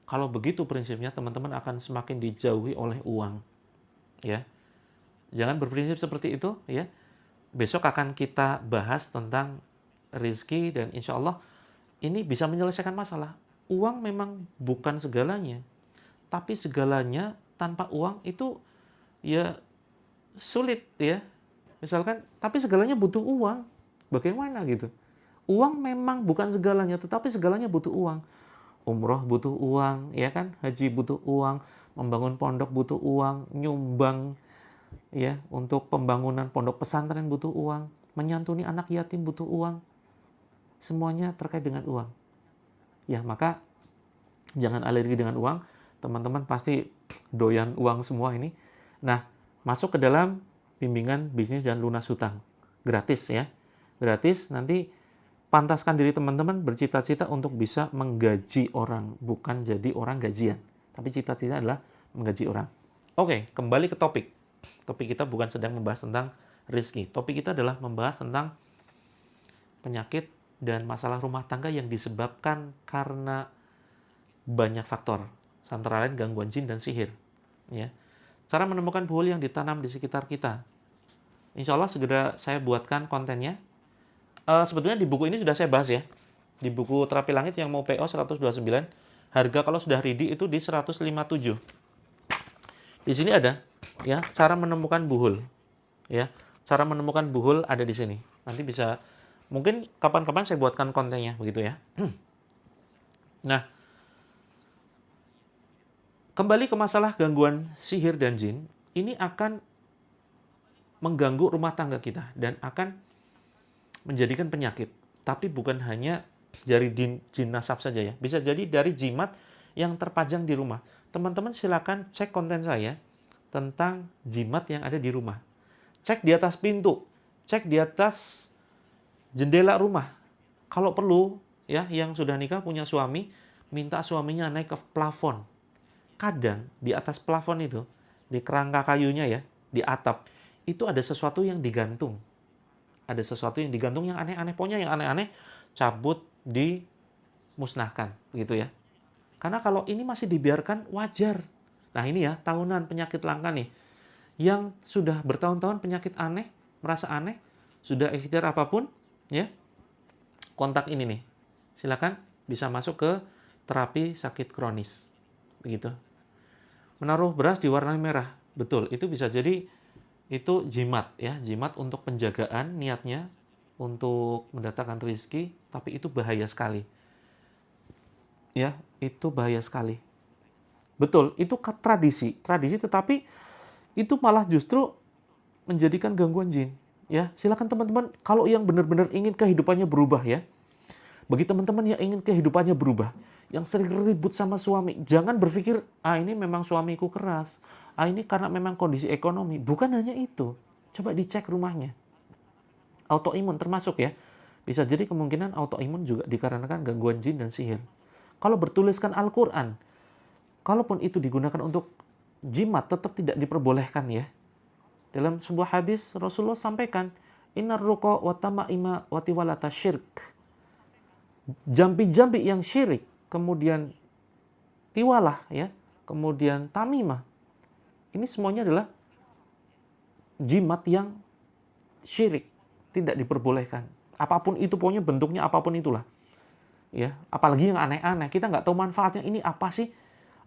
Kalau begitu prinsipnya teman-teman akan semakin dijauhi oleh uang, ya. Jangan berprinsip seperti itu, ya. Besok akan kita bahas tentang rezeki dan insya Allah ini bisa menyelesaikan masalah. Uang memang bukan segalanya, tapi segalanya tanpa uang itu ya sulit ya. Misalkan, tapi segalanya butuh uang. Bagaimana gitu? Uang memang bukan segalanya, tetapi segalanya butuh uang. Umroh butuh uang, ya kan? Haji butuh uang, membangun pondok butuh uang, nyumbang ya untuk pembangunan pondok pesantren butuh uang, menyantuni anak yatim butuh uang. Semuanya terkait dengan uang. Ya, maka jangan alergi dengan uang. Teman-teman pasti doyan uang semua ini. Nah, masuk ke dalam bimbingan bisnis dan lunas hutang. Gratis ya. Gratis, nanti pantaskan diri teman-teman bercita-cita untuk bisa menggaji orang, bukan jadi orang gajian. Tapi cita-cita adalah menggaji orang. Oke, kembali ke topik. Topik kita bukan sedang membahas tentang rezeki. Topik kita adalah membahas tentang penyakit dan masalah rumah tangga yang disebabkan karena banyak faktor, antara lain gangguan jin dan sihir. Ya. Cara menemukan buhul yang ditanam di sekitar kita. Insya Allah segera saya buatkan kontennya. Sebetulnya di buku ini sudah saya bahas ya. Di buku Terapi Langit yang mau PO 129, harga kalau sudah ready itu di 157. Di sini ada ya, cara menemukan buhul. Ya. Cara menemukan buhul ada di sini. Nanti bisa mungkin kapan-kapan saya buatkan kontennya begitu ya. Nah, kembali ke masalah gangguan sihir dan jin, ini akan mengganggu rumah tangga kita dan akan menjadikan penyakit. Tapi bukan hanya dari jin nasab saja ya. Bisa jadi dari jimat yang terpajang di rumah. Teman-teman silakan cek konten saya tentang jimat yang ada di rumah. Cek di atas pintu, cek di atas jendela rumah. Kalau perlu ya, yang sudah nikah punya suami, minta suaminya naik ke plafon. Kadang di atas plafon itu, di kerangka kayunya ya, di atap, itu ada sesuatu yang digantung. Ada sesuatu yang digantung yang aneh-aneh. Pokoknya yang aneh-aneh, cabut, dimusnahkan. Gitu ya. Karena kalau ini masih dibiarkan, wajar. Nah ini ya, tahunan penyakit langka nih. Yang sudah bertahun-tahun penyakit aneh, merasa aneh, sudah ikhtiar apapun, ya, kontak ini nih. Silakan bisa masuk ke terapi sakit kronis. Begitu. Menaruh beras diwarnai merah. Betul, itu bisa jadi itu jimat ya, jimat untuk penjagaan niatnya untuk mendatangkan rezeki, tapi itu bahaya sekali. Ya, itu bahaya sekali. Betul, itu tradisi tetapi itu malah justru menjadikan gangguan jin. Ya, silakan teman-teman kalau yang benar-benar ingin kehidupannya berubah ya. Bagi teman-teman yang ingin kehidupannya berubah, yang sering ribut sama suami, jangan berpikir, ini memang suamiku keras. Ini karena memang kondisi ekonomi. Bukan hanya itu. Coba dicek rumahnya. Autoimun termasuk ya. Bisa jadi kemungkinan autoimun juga dikarenakan gangguan jin dan sihir. Kalau bertuliskan Al-Quran, kalaupun itu digunakan untuk jimat, tetap tidak diperbolehkan ya. Dalam sebuah hadis, Rasulullah sampaikan, Innar ruqa wa tama'ima wa tiwalata syirk. Jampi-jampi yang syirik, kemudian tiwalah ya, kemudian tamimah. Ini semuanya adalah jimat yang syirik, tidak diperbolehkan. Apapun itu, pokoknya bentuknya apapun itulah. Ya, apalagi yang aneh-aneh, kita nggak tahu manfaatnya. Ini apa sih?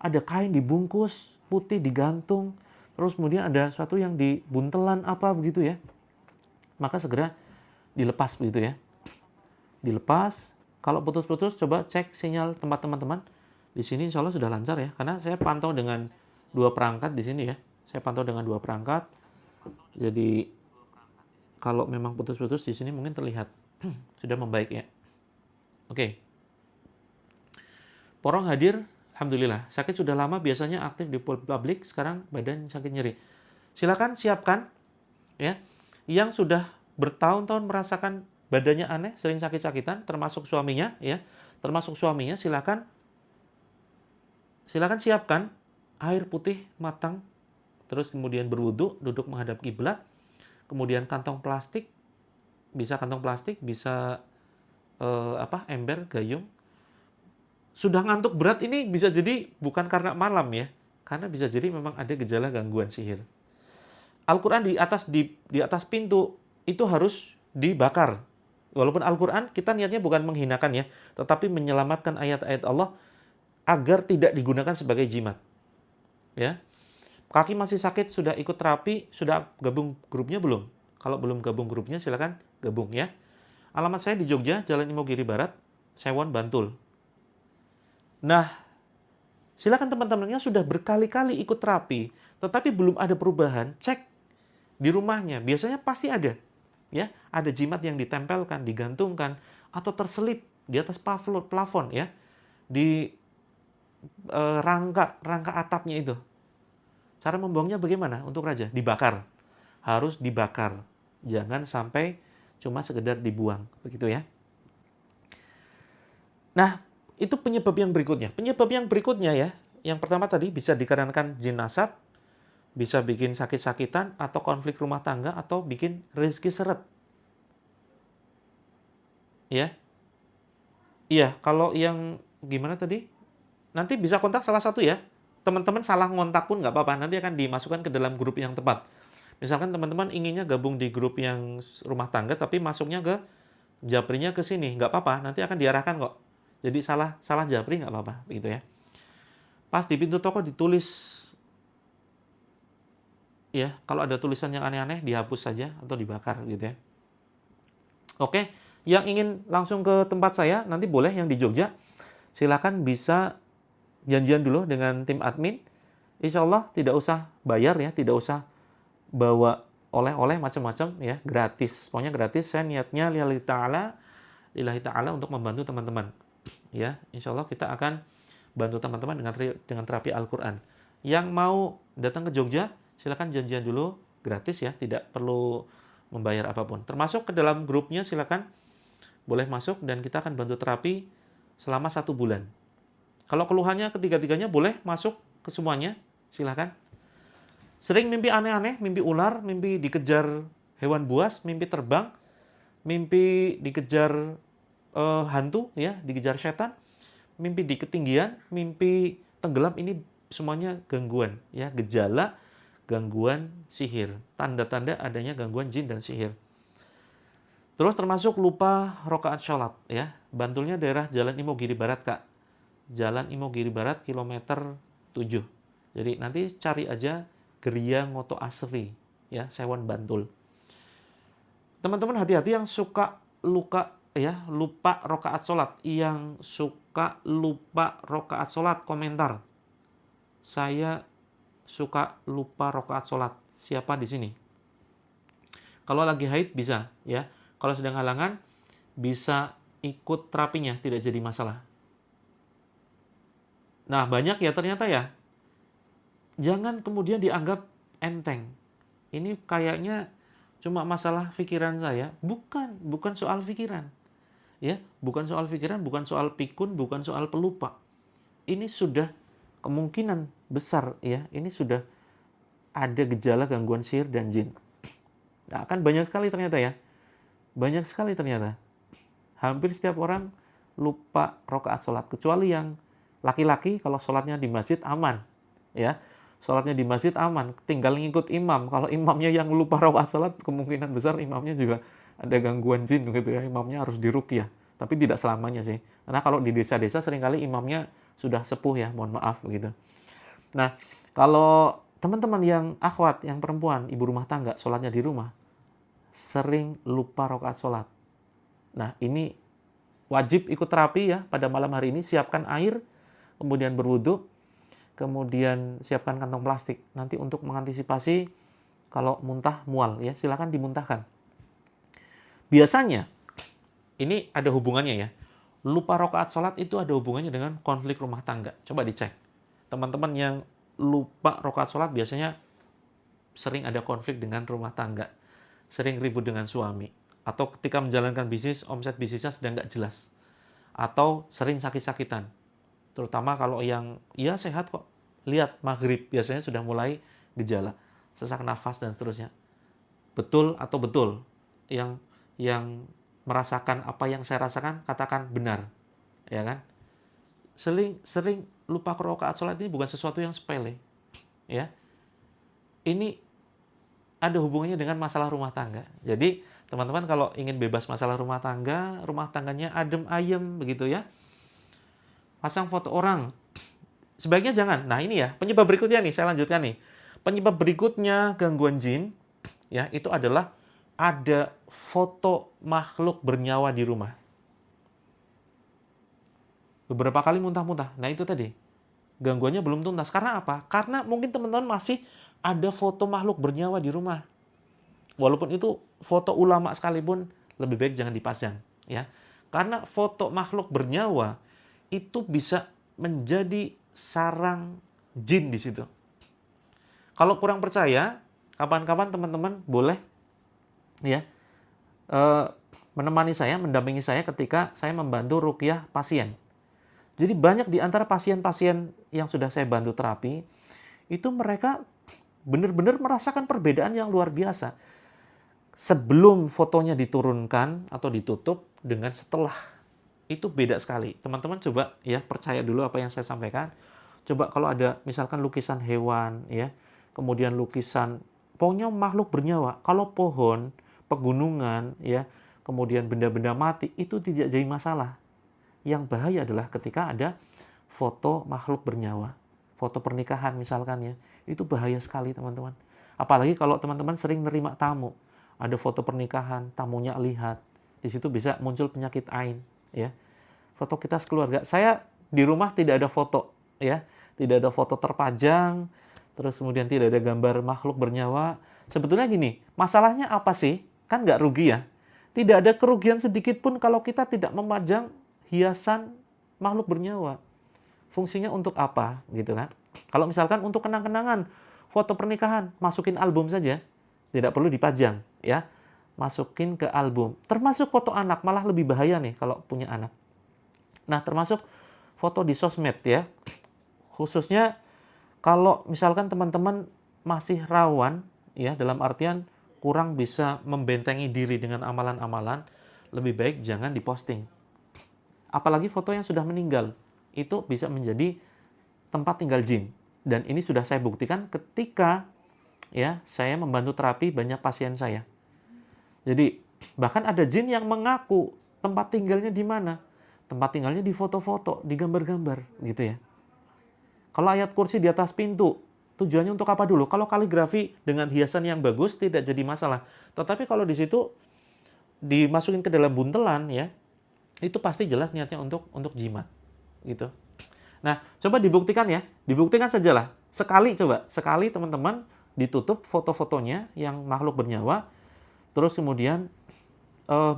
Ada kain dibungkus, putih digantung, terus kemudian ada sesuatu yang dibuntelan apa begitu ya. Maka segera dilepas begitu ya. Dilepas. Kalau putus-putus, coba cek sinyal tempat teman-teman. Di sini insya Allah sudah lancar ya, karena saya pantau dengan 2 perangkat di sini ya. Saya pantau dengan 2 perangkat. Jadi kalau memang putus-putus di sini mungkin terlihat sudah membaik ya. Oke. Porong hadir, alhamdulillah. Sakit sudah lama, biasanya aktif di publik, sekarang badan sakit nyeri. Silakan siapkan ya. Yang sudah bertahun-tahun merasakan badannya aneh, sering sakit-sakitan, termasuk suaminya ya. Termasuk suaminya, silakan siapkan air putih matang, terus kemudian berwudu, duduk menghadap kiblat, kemudian kantong plastik, bisa ember, gayung. Sudah ngantuk berat ini bisa jadi bukan karena malam ya, karena bisa jadi memang ada gejala gangguan sihir. Al-Quran di atas pintu itu harus dibakar. Walaupun Al-Quran kita niatnya bukan menghinakan ya, tetapi menyelamatkan ayat-ayat Allah agar tidak digunakan sebagai jimat. Ya. Kaki masih sakit, sudah ikut terapi, sudah gabung grupnya belum? Kalau belum gabung grupnya silakan gabung ya. Alamat saya di Jogja, Jalan Imogiri Barat, Sewon, Bantul. Nah, silakan teman-temannya sudah berkali-kali ikut terapi, tetapi belum ada perubahan, cek di rumahnya. Biasanya pasti ada. Ya, ada jimat yang ditempelkan, digantungkan, atau terselip di atas plafon ya, di rangka atapnya itu. Cara membuangnya bagaimana untuk raja? Dibakar. Harus dibakar. Jangan sampai cuma sekedar dibuang, begitu ya. Nah, itu penyebab yang berikutnya. Penyebab yang berikutnya ya, yang pertama tadi bisa dikarenakan jin nasab, bisa bikin sakit-sakitan, atau konflik rumah tangga, atau bikin rezeki seret. Ya, iya, kalau yang gimana tadi? Nanti bisa kontak salah satu ya. Teman-teman salah ngontak pun nggak apa-apa, nanti akan dimasukkan ke dalam grup yang tepat. Misalkan teman-teman inginnya gabung di grup yang rumah tangga, tapi masuknya ke japrinya ke sini, nggak apa-apa, nanti akan diarahkan kok. Jadi salah japri nggak apa-apa, begitu ya. Pas di pintu toko ditulis, ya, kalau ada tulisan yang aneh-aneh dihapus saja atau dibakar gitu ya. Oke, yang ingin langsung ke tempat saya, nanti boleh yang di Jogja, silakan bisa janjian dulu dengan tim admin. Insya Allah tidak usah bayar ya, tidak usah bawa oleh-oleh macam-macam ya, gratis. Pokoknya gratis, saya niatnya lillahi ta'ala untuk membantu teman-teman. Ya, insya Allah kita akan bantu teman-teman dengan terapi Al-Quran. Yang mau datang ke Jogja, silakan janjian dulu, gratis ya, tidak perlu membayar apapun. Termasuk ke dalam grupnya silakan boleh masuk dan kita akan bantu terapi selama 1 bulan. Kalau keluhannya ketiga-tiganya boleh masuk ke semuanya, silakan. Sering mimpi aneh-aneh, mimpi ular, mimpi dikejar hewan buas, mimpi terbang, mimpi dikejar hantu, ya, dikejar setan, mimpi di ketinggian, mimpi tenggelam, ini semuanya gangguan, ya, gejala gangguan sihir, tanda-tanda adanya gangguan jin dan sihir. Terus termasuk lupa rokaat sholat, ya, Bantulnya daerah Jalan Imogiri Barat, Kak. Jalan Imogiri Barat, kilometer 7. Jadi nanti cari aja Geria Ngoto Asri, ya, Sewon, Bantul. Teman-teman hati-hati yang suka lupa rokaat sholat. Yang suka lupa rokaat sholat, komentar. Saya suka lupa rokaat sholat. Siapa di sini? Kalau lagi haid bisa, ya. Kalau sedang halangan, bisa ikut terapinya, tidak jadi masalah. Nah, banyak ya ternyata ya. Jangan kemudian dianggap enteng. Ini kayaknya cuma masalah pikiran saya. Bukan soal pikiran. Ya, bukan soal pikiran, bukan soal pikun, bukan soal pelupa. Ini sudah kemungkinan besar ya, ini sudah ada gejala gangguan sihir dan jin. Nah, kan banyak sekali ternyata ya. Banyak sekali ternyata. Hampir setiap orang lupa rokaat sholat, kecuali yang laki-laki kalau sholatnya di masjid aman, ya, sholatnya di masjid aman, tinggal ngikut imam. Kalau imamnya yang lupa rokaat sholat, kemungkinan besar imamnya juga ada gangguan jin gitu ya, imamnya harus diruqyah. Tapi tidak selamanya sih, karena kalau di desa-desa seringkali imamnya sudah sepuh ya, mohon maaf begitu. Nah, kalau teman-teman yang akhwat, yang perempuan, ibu rumah tangga, sholatnya di rumah, sering lupa rokaat sholat. Nah, ini wajib ikut terapi ya pada malam hari ini. Siapkan air, kemudian berwudu, kemudian siapkan kantong plastik. Nanti untuk mengantisipasi kalau muntah mual ya, silakan dimuntahkan. Biasanya, ini ada hubungannya ya. Lupa rokaat sholat itu ada hubungannya dengan konflik rumah tangga. Coba dicek. Teman-teman yang lupa rokaat sholat biasanya sering ada konflik dengan rumah tangga. Sering ribut dengan suami. Atau ketika menjalankan bisnis, omset bisnisnya sedang nggak jelas. Atau sering sakit-sakitan. Terutama kalau yang, ya sehat kok. Lihat, maghrib biasanya sudah mulai gejala. Sesak nafas dan seterusnya. Betul atau betul? Yang merasakan apa yang saya rasakan, katakan benar. Ya kan? Sering lupa rokaat sholat ini bukan sesuatu yang sepele. Ya. Ini ada hubungannya dengan masalah rumah tangga. Jadi, teman-teman kalau ingin bebas masalah rumah tangganya adem ayem begitu ya. Pasang foto orang. Sebaiknya jangan. Nah, ini ya, penyebab berikutnya nih, saya lanjutkan nih. Penyebab berikutnya gangguan jin ya, itu adalah ada foto makhluk bernyawa di rumah. Beberapa kali muntah-muntah. Nah itu tadi, gangguannya belum tuntas. Karena apa? Karena mungkin teman-teman masih ada foto makhluk bernyawa di rumah. Walaupun itu foto ulama sekalipun, lebih baik jangan dipasang. Ya. Karena foto makhluk bernyawa itu bisa menjadi sarang jin di situ. Kalau kurang percaya, kapan-kapan teman-teman boleh ya menemani saya, mendampingi saya ketika saya membantu ruqyah pasien. Jadi banyak di antara pasien-pasien yang sudah saya bantu terapi, itu mereka benar-benar merasakan perbedaan yang luar biasa. Sebelum fotonya diturunkan atau ditutup dengan setelah, itu beda sekali. Teman-teman coba ya percaya dulu apa yang saya sampaikan. Coba kalau ada misalkan lukisan hewan ya, kemudian lukisan pokoknya makhluk bernyawa. Kalau pohon, pegunungan ya, kemudian benda-benda mati itu tidak jadi masalah. Yang bahaya adalah ketika ada foto makhluk bernyawa. Foto pernikahan misalkan ya. Itu bahaya sekali teman-teman. Apalagi kalau teman-teman sering nerima tamu. Ada foto pernikahan, tamunya lihat. Di situ bisa muncul penyakit ain. Ya. Foto kita sekeluarga. Saya di rumah tidak ada foto. Ya. Tidak ada foto terpajang. Terus kemudian tidak ada gambar makhluk bernyawa. Sebetulnya gini, masalahnya apa sih? Kan nggak rugi ya. Tidak ada kerugian sedikit pun kalau kita tidak memajang hiasan makhluk bernyawa. Fungsinya untuk apa gitu kan? Kalau misalkan untuk kenang-kenangan, foto pernikahan, masukin album saja. Tidak perlu dipajang ya. Masukin ke album. Termasuk foto anak, malah lebih bahaya nih kalau punya anak. Nah, termasuk foto di sosmed ya. Khususnya kalau misalkan teman-teman masih rawan ya, dalam artian kurang bisa membentengi diri dengan amalan-amalan, lebih baik jangan diposting. Apalagi foto yang sudah meninggal, itu bisa menjadi tempat tinggal jin. Dan ini sudah saya buktikan ketika ya saya membantu terapi banyak pasien saya. Jadi bahkan ada jin yang mengaku tempat tinggalnya di mana. Tempat tinggalnya di foto-foto, di gambar-gambar gitu ya. Kalau ayat kursi di atas pintu, tujuannya untuk apa dulu? Kalau kaligrafi dengan hiasan yang bagus tidak jadi masalah. Tetapi kalau di situ dimasukin ke dalam buntelan ya, itu pasti jelas niatnya untuk jimat gitu. Nah, coba dibuktikan ya, dibuktikan sajalah. Sekali teman-teman ditutup foto-fotonya yang makhluk bernyawa, terus kemudian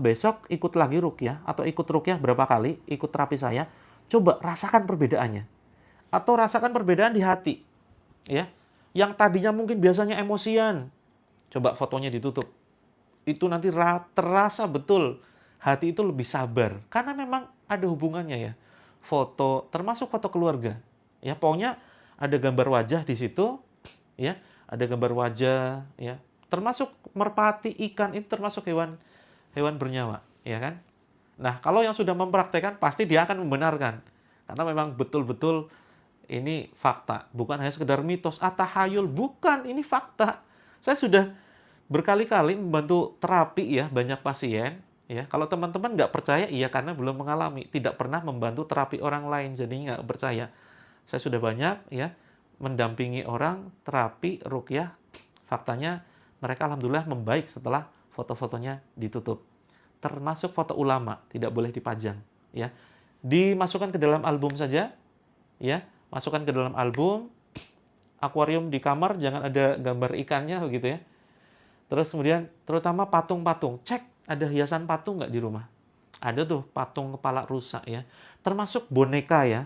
besok ikut lagi ruqyah atau ikut ruqyah berapa kali, ikut terapi saya, coba rasakan perbedaannya. Atau rasakan perbedaan di hati. Ya. Yang tadinya mungkin biasanya emosian, coba fotonya ditutup. Itu nanti terasa betul hati itu lebih sabar. Karena memang ada hubungannya ya. Foto, termasuk foto keluarga. Ya, pokoknya ada gambar wajah di situ, ya. Ada gambar wajah, ya. Termasuk merpati, ikan itu termasuk hewan bernyawa, ya kan? Nah, kalau yang sudah mempraktekkan pasti dia akan membenarkan. Karena memang betul-betul ini fakta, bukan hanya sekedar mitos, tahayul, bukan, ini fakta. Saya sudah berkali-kali membantu terapi ya banyak pasien ya. Kalau teman-teman nggak percaya, iya karena belum mengalami, tidak pernah membantu terapi orang lain, jadi nggak percaya. Saya sudah banyak ya mendampingi orang terapi ruqyah, faktanya mereka alhamdulillah membaik setelah foto-fotonya ditutup. Termasuk foto ulama tidak boleh dipajang ya. Dimasukkan ke dalam album saja ya, masukkan ke dalam album. Akuarium di kamar jangan ada gambar ikannya begitu ya. Terus kemudian terutama patung-patung, cek ada hiasan patung nggak di rumah. Ada tuh patung kepala rusa ya. Termasuk boneka ya.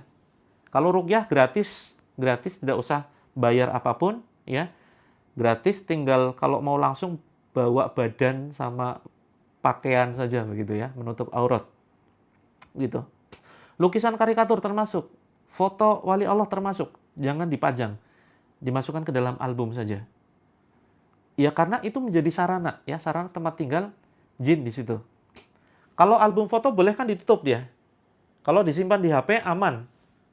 Kalau ruqyah gratis, gratis tidak usah bayar apapun ya. Gratis, tinggal kalau mau langsung bawa badan sama pakaian saja begitu ya, menutup aurat. Gitu. Lukisan karikatur termasuk, foto wali Allah termasuk, jangan dipajang. Dimasukkan ke dalam album saja. Ya karena itu menjadi sarana ya, sarana tempat tinggal jin di situ. Kalau album foto boleh kan ditutup dia. Kalau disimpan di HP aman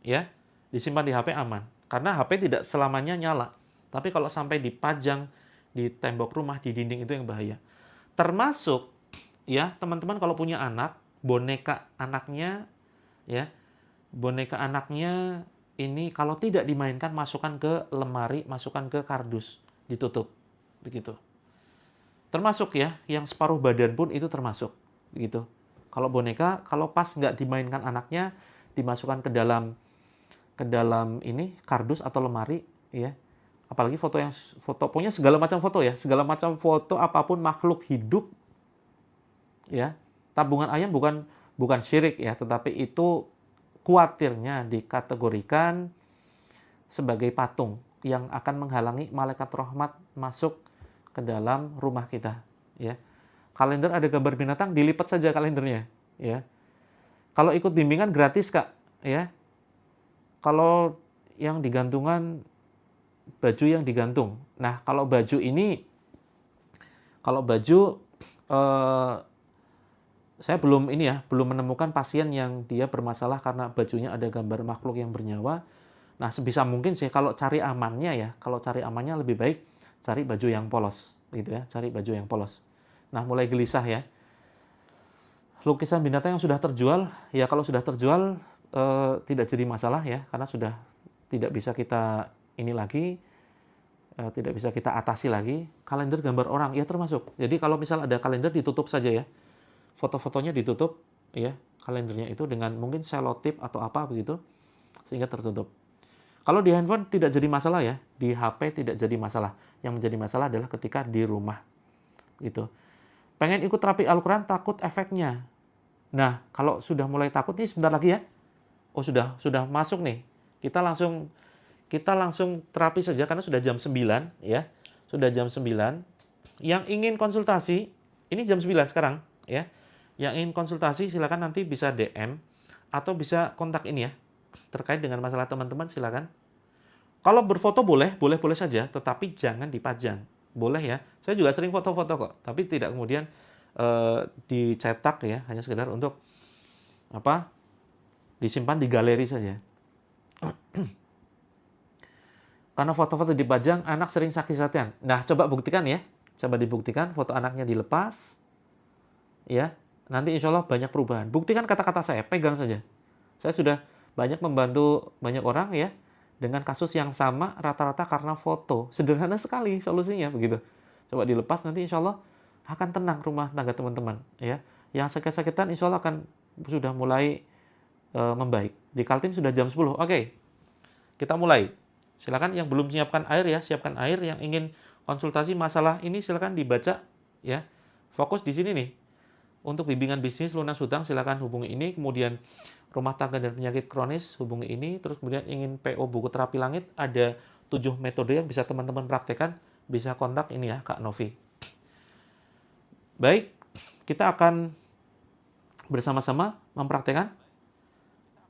ya. Disimpan di HP aman karena HP tidak selamanya nyala. Tapi kalau sampai dipajang di tembok rumah, di dinding, itu yang bahaya. Termasuk ya, teman-teman kalau punya anak, boneka anaknya ya. Boneka anaknya ini kalau tidak dimainkan, masukkan ke lemari, masukkan ke kardus, ditutup. Begitu. Termasuk ya, yang separuh badan pun itu termasuk, gitu. Kalau boneka, kalau pas nggak dimainkan anaknya, dimasukkan ke dalam ini kardus atau lemari, ya. Apalagi foto punya segala macam foto ya, segala macam foto apapun makhluk hidup, ya. Tabungan ayam bukan bukan syirik ya, tetapi itu kuatirnya dikategorikan sebagai patung yang akan menghalangi malaikat rahmat masuk ke dalam rumah kita, ya. Kalender ada gambar binatang, dilipat saja kalendernya, ya. Kalau ikut bimbingan gratis, Kak, ya. Kalau yang digantungan, baju yang digantung. Nah, kalau baju ini, kalau baju eh, saya belum menemukan pasien yang dia bermasalah karena bajunya ada gambar makhluk yang bernyawa. Nah, sebisa mungkin sih kalau cari amannya ya, kalau cari amannya lebih baik cari baju yang polos, gitu ya, cari baju yang polos. Nah, mulai gelisah ya. Lukisan binatang yang sudah terjual, ya kalau sudah terjual tidak jadi masalah ya, karena sudah tidak bisa kita ini lagi, tidak bisa kita atasi lagi. Kalender gambar orang, ya termasuk. Jadi kalau misal ada kalender ditutup saja ya, foto-fotonya ditutup, ya kalendernya itu dengan mungkin selotip atau apa begitu, sehingga tertutup. Kalau di handphone tidak jadi masalah ya, di HP tidak jadi masalah. Yang menjadi masalah adalah ketika di rumah, gitu. Pengen ikut terapi Al-Quran, takut efeknya. Nah, kalau sudah mulai takut nih sebentar lagi ya. Oh, sudah masuk nih. Kita langsung terapi saja karena sudah jam 9 ya. Sudah jam 9. Yang ingin konsultasi, ini jam 9 sekarang ya. Yang ingin konsultasi silakan nanti bisa DM atau bisa kontak ini ya. Terkait dengan masalah teman-teman silakan. Kalau berfoto boleh saja, tetapi jangan dipajang. Boleh ya. Saya juga sering foto-foto kok, tapi tidak kemudian dicetak ya, hanya sekedar untuk apa? Disimpan di galeri saja. Karena foto-foto dipajang, anak sering sakit-sakitan. Nah, coba buktikan ya. Coba dibuktikan foto anaknya dilepas. Ya, nanti insya Allah banyak perubahan. Buktikan kata-kata saya, pegang saja. Saya sudah banyak membantu banyak orang ya, dengan kasus yang sama rata-rata karena foto. Sederhana sekali solusinya begitu. Coba dilepas nanti insya Allah akan tenang rumah tangga teman-teman. Ya, yang sakit-sakitan insya Allah akan sudah mulai membaik. Di Kaltim sudah jam 10. Oke, kita mulai. Silakan yang belum siapkan air ya, siapkan air. Yang ingin konsultasi masalah ini silakan dibaca ya. Fokus di sini nih. Untuk bimbingan bisnis lunas hutang silakan hubungi ini. Kemudian rumah tangga dan penyakit kronis hubungi ini. Terus kemudian ingin PO buku terapi langit, ada 7 metode yang bisa teman-teman praktekkan. Bisa kontak ini ya Kak Novi. Baik, kita akan bersama-sama mempraktekkan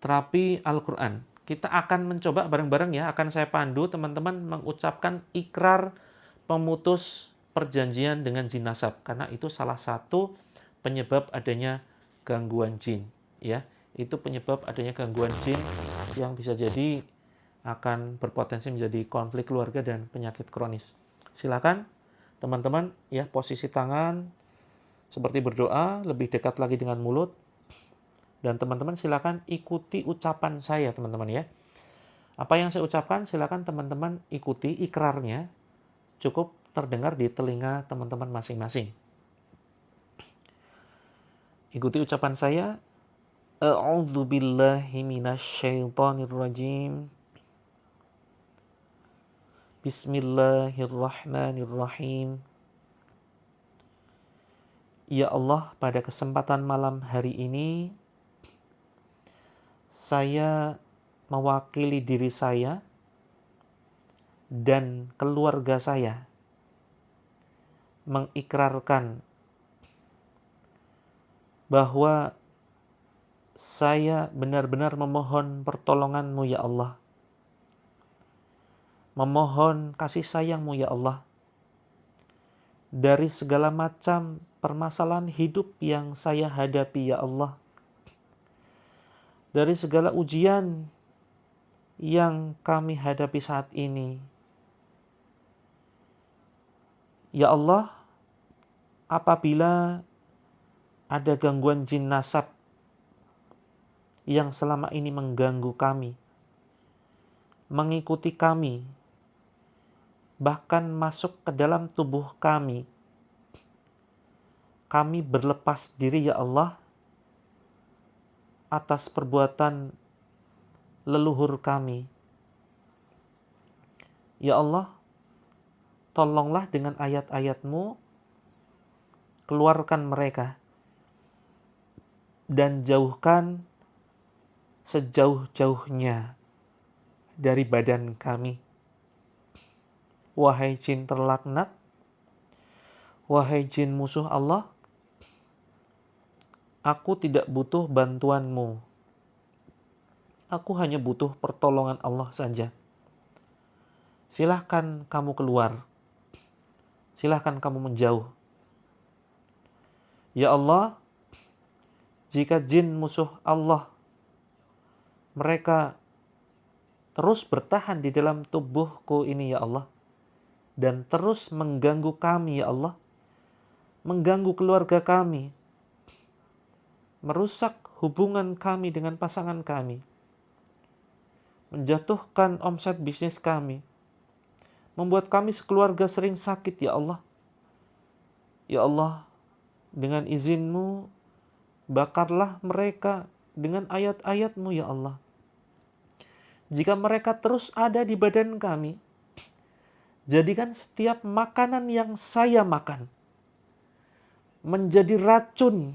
terapi Al-Quran. Kita akan mencoba bareng-bareng ya, akan saya pandu teman-teman mengucapkan ikrar pemutus perjanjian dengan jin nasab, karena itu salah satu penyebab adanya gangguan jin ya. Itu penyebab adanya gangguan jin yang bisa jadi akan berpotensi menjadi konflik keluarga dan penyakit kronis. Silakan teman-teman ya, posisi tangan seperti berdoa, lebih dekat lagi dengan mulut. Dan teman-teman silakan ikuti ucapan saya teman-teman ya. Apa yang saya ucapkan silakan teman-teman ikuti ikrarnya. Cukup terdengar di telinga teman-teman masing-masing. Ikuti ucapan saya. A'udzu billahi minasyaitonir rajim. Bismillahirrahmanirrahim. Ya Allah, pada kesempatan malam hari ini saya mewakili diri saya dan keluarga saya mengikrarkan bahwa saya benar-benar memohon pertolongan-Mu ya Allah. Memohon kasih sayang-Mu ya Allah. Dari segala macam permasalahan hidup yang saya hadapi ya Allah. Dari segala ujian yang kami hadapi saat ini. Ya Allah, apabila ada gangguan jin nasab yang selama ini mengganggu kami, mengikuti kami, bahkan masuk ke dalam tubuh kami, kami berlepas diri ya Allah atas perbuatan leluhur kami. Ya Allah, tolonglah dengan ayat-ayat-Mu, keluarkan mereka dan jauhkan sejauh-jauhnya dari badan kami. Wahai jin terlaknat, wahai jin musuh Allah, aku tidak butuh bantuan-Mu. Aku hanya butuh pertolongan Allah saja. Silahkan kamu keluar. Silahkan kamu menjauh. Ya Allah, jika jin musuh Allah mereka terus bertahan di dalam tubuhku ini ya Allah, dan terus mengganggu kami ya Allah, mengganggu keluarga kami, merusak hubungan kami dengan pasangan kami, menjatuhkan omset bisnis kami, membuat kami sekeluarga sering sakit ya Allah. Ya Allah, dengan izin-Mu, bakarlah mereka dengan ayat-ayat-Mu ya Allah. Jika mereka terus ada di badan kami, jadikan setiap makanan yang saya makan menjadi racun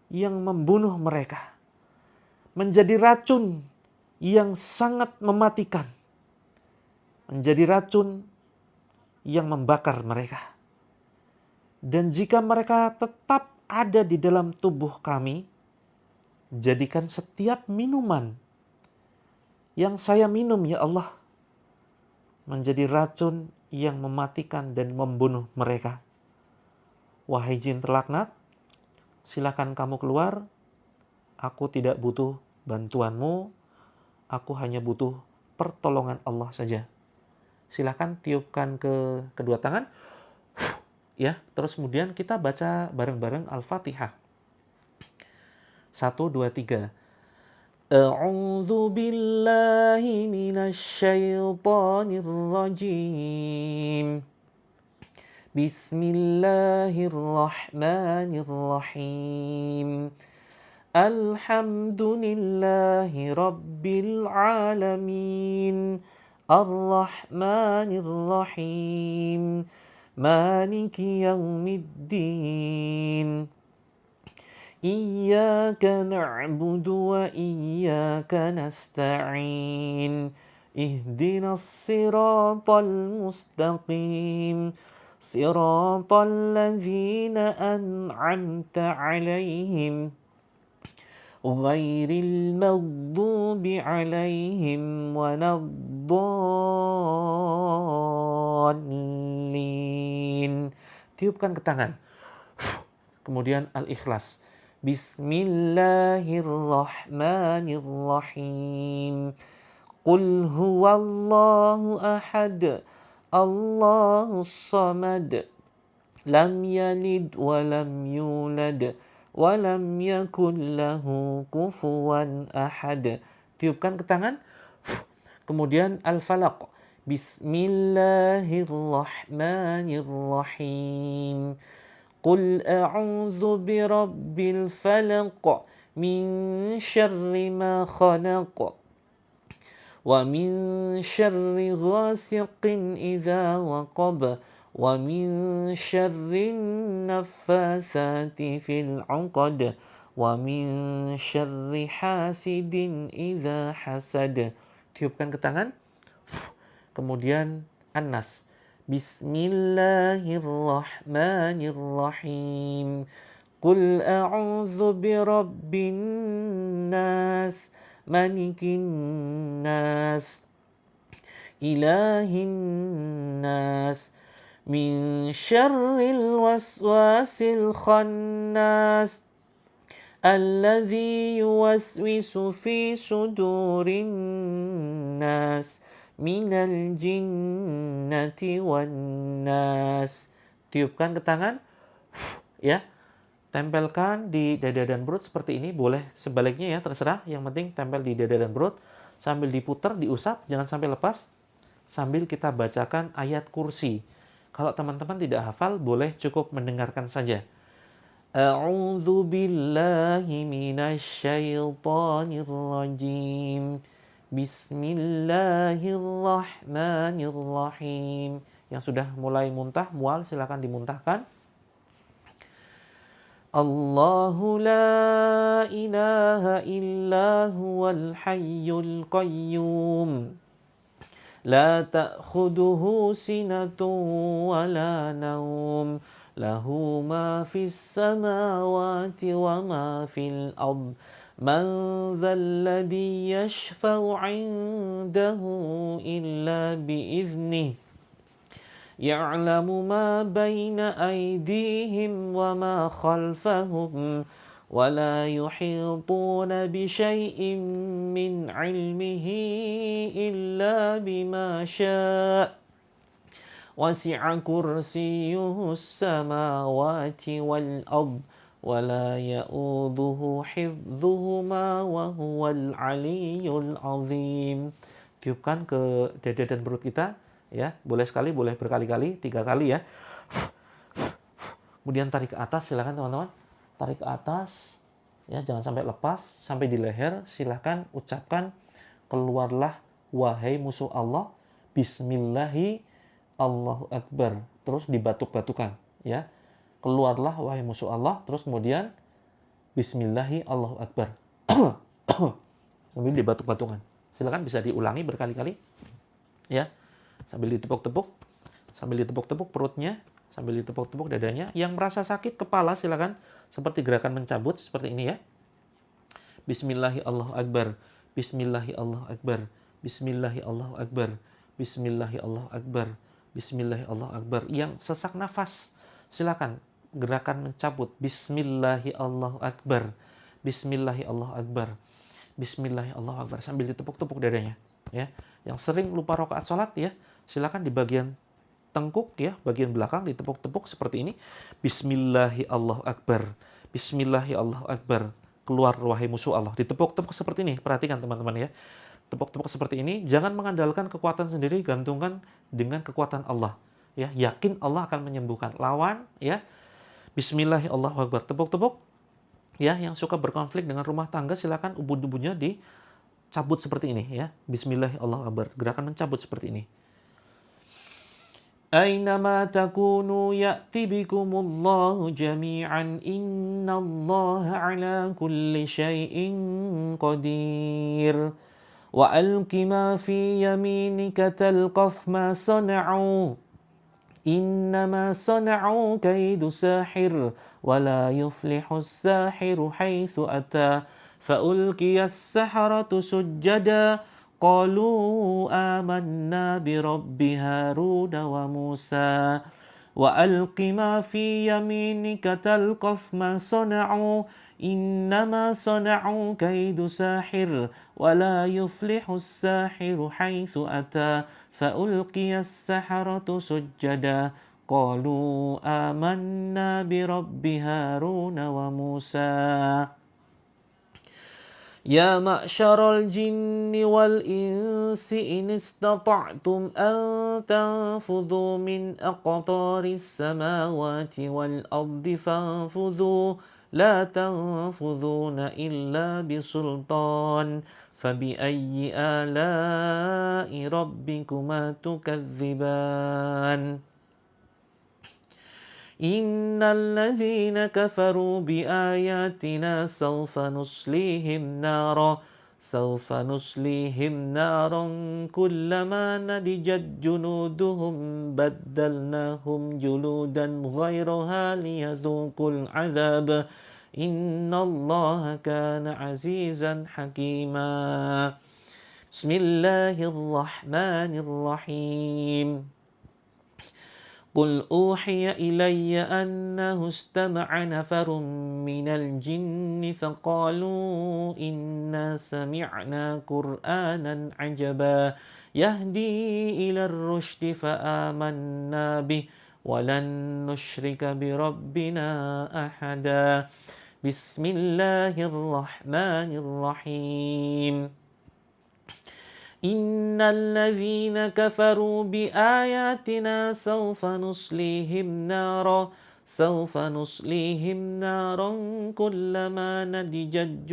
yang membunuh mereka. Menjadi racun yang sangat mematikan. Menjadi racun yang membakar mereka. Dan jika mereka tetap ada di dalam tubuh kami, jadikan setiap minuman yang saya minum ya Allah menjadi racun yang mematikan dan membunuh mereka. Wahai jin terlaknat, silakan kamu keluar. Aku tidak butuh bantuan-Mu. Aku hanya butuh pertolongan Allah saja. Silakan tiupkan ke kedua tangan. Ya, terus kemudian kita baca bareng-bareng Al-Fatihah. 1, 2, 3. A'udzu billahi minasy syaithanir rajim. Bismillahirrahmanirrahim. Alhamdulillahi rabbil alamin. Ar-Rahmanir-Rahim. Maliki yaumiddin. Iyyaka na'budu wa iyyaka nasta'in. Ihdinas siratal mustaqim. Siratal ladzina an'amta 'alaihim. Ghairil maghdubi 'alaihim waladdallin. Tiupkan ke tangan. Kemudian Al-Ikhlas. Bismillahirrahmanirrahim. Qul huwallahu ahad. Allahus samad. Lam yalid wa lam yulad. Walam yakun lahu kufuwan ahad. Tiupkan ke tangan. Kemudian Al-Falaq. Bismillahirrahmanirrahim. Qul a'udzu birabbil falaq. Min syarri ma khalaq. Wa min syarri ghasiqin idza waqab. Wa min syarrin naffatsati fil 'uqad wa min syarri hasidin idza hasad. Tiupkan ke tangan. Kemudian An-Nas. Bismillahirrahmanirrahim. Qul a'udzu birabbin nas, malikin nas, ilahin nas, min syarril waswasil khannas, alladzi yuwaswisu fi sudurin nas, minal jinnati wan nas. Tiupkan ke tangan. Ya. Tempelkan di dada dan perut seperti ini. Boleh sebaliknya ya, terserah. Yang penting tempel di dada dan perut. Sambil diputar, diusap, jangan sampai lepas. Sambil kita bacakan ayat kursi. Kalau teman-teman tidak hafal, boleh cukup mendengarkan saja. A'udzu billahi minasyaitonir rajim. Bismillahirrahmanirrahim. Yang sudah mulai muntah, mual, silakan dimuntahkan. Allahu la ilaha illa huwal hayyul qayyum. La ta'khuduhu sinatun wa la nawm. Lahu ma fis samawati wa ma fil ard. Man dhal ladzi yashfa'u 'indahu illa bi'idhnihi. Ya'lamu ma baina aydihim wa ma khalfahum wa la yuhituna bi syai'in min 'ilmihi illa bima syaa' wasi'a kursiyyuhu as-samawati wal ard wa la ya'uduhu hifdhuhuma wa huwal 'aliyyul 'azim. Tiupkan ke dada dan perut kita. Ya, boleh sekali, boleh berkali-kali, 3 kali ya. Kemudian tarik ke atas, silakan teman-teman. Tarik ke atas, ya, jangan sampai lepas, sampai di leher. Silakan ucapkan, keluarlah wahai musuh Allah, Bismillahi Allahu Akbar. Terus dibatuk-batukan, ya. Keluarlah wahai musuh Allah, terus kemudian Bismillahi Allahu Akbar. Kemudian dibatuk-batukan. Silakan bisa diulangi berkali-kali, ya. Sambil ditepuk-tepuk perutnya, sambil ditepuk-tepuk dadanya. Yang merasa sakit kepala silakan seperti gerakan mencabut seperti ini ya. Bismillahi Allahu Akbar. Bismillahi Allahu Akbar. Bismillahi Allahu Akbar. Bismillahi Allahu Akbar. Bismillahi Allahu Akbar. Yang sesak nafas silakan gerakan mencabut. Bismillahi Allahu Akbar. Bismillahi Allahu Akbar. Bismillahi Allahu Akbar sambil ditepuk-tepuk dadanya ya. Yang sering lupa rakaat salat ya, silakan di bagian tengkuk ya, bagian belakang ditepuk-tepuk seperti ini. Bismillahi Allahu Akbar. Bismillahi Allahu Akbar. Keluar wahai musuh Allah. Ditepuk-tepuk seperti ini. Perhatikan teman-teman ya. Tepuk-tepuk seperti ini, jangan mengandalkan kekuatan sendiri, gantungkan dengan kekuatan Allah. Ya, yakin Allah akan menyembuhkan. Lawan ya. Bismillahi Allahu Akbar. Tepuk-tepuk. Ya, yang suka berkonflik dengan rumah tangga silakan ubun-ubunnya dicabut seperti ini ya. Bismillahi Allahu Akbar. Gerakan mencabut seperti ini. Aynama takunu ya'ti bikumullahu jami'an innallaha ala kulli syai'in qadir. Wa alqi ma fi yaminika talqaf ma sana'u. Innama sana'u kaidu sahir wa la yuflihu as-sahiru haitsu ata. Fa'ulqiya as-saharatu sujjada. قالوا آمنا برب هارون وموسى وألق ما في يمينك تلقف ما صنعوا إنما صنعوا كيد ساحر ولا يفلح الساحر حيث أتى فألقي السحرة سجدا قالوا آمنا برب هارون وموسى يا معشر الجن والإنس إن استطعتم أن تنفذوا من أقطار السماوات والأرض فانفذوا لا تنفذون إلا بسلطان فبأي آلاء ربكما تكذبان إن الذين كفروا بآياتنا سوف نصليهم نارا كلما نضجت جلودهم بدلناهم جلودا غيرها ليذوقوا العذاب إن الله كان عزيزا حكيما بسم الله الرحمن الرحيم قل أوحي إلي أنه استمع نفر من الجن فقالوا إنا سمعنا قرآنا عجبا يهدي إلى الرشد فآمنا به ولن نشرك بربنا أحدا بسم الله الرحمن الرحيم إن الذين كفروا بآياتنا سوف نصليهم سوف نصليهم نارا كلما نضجت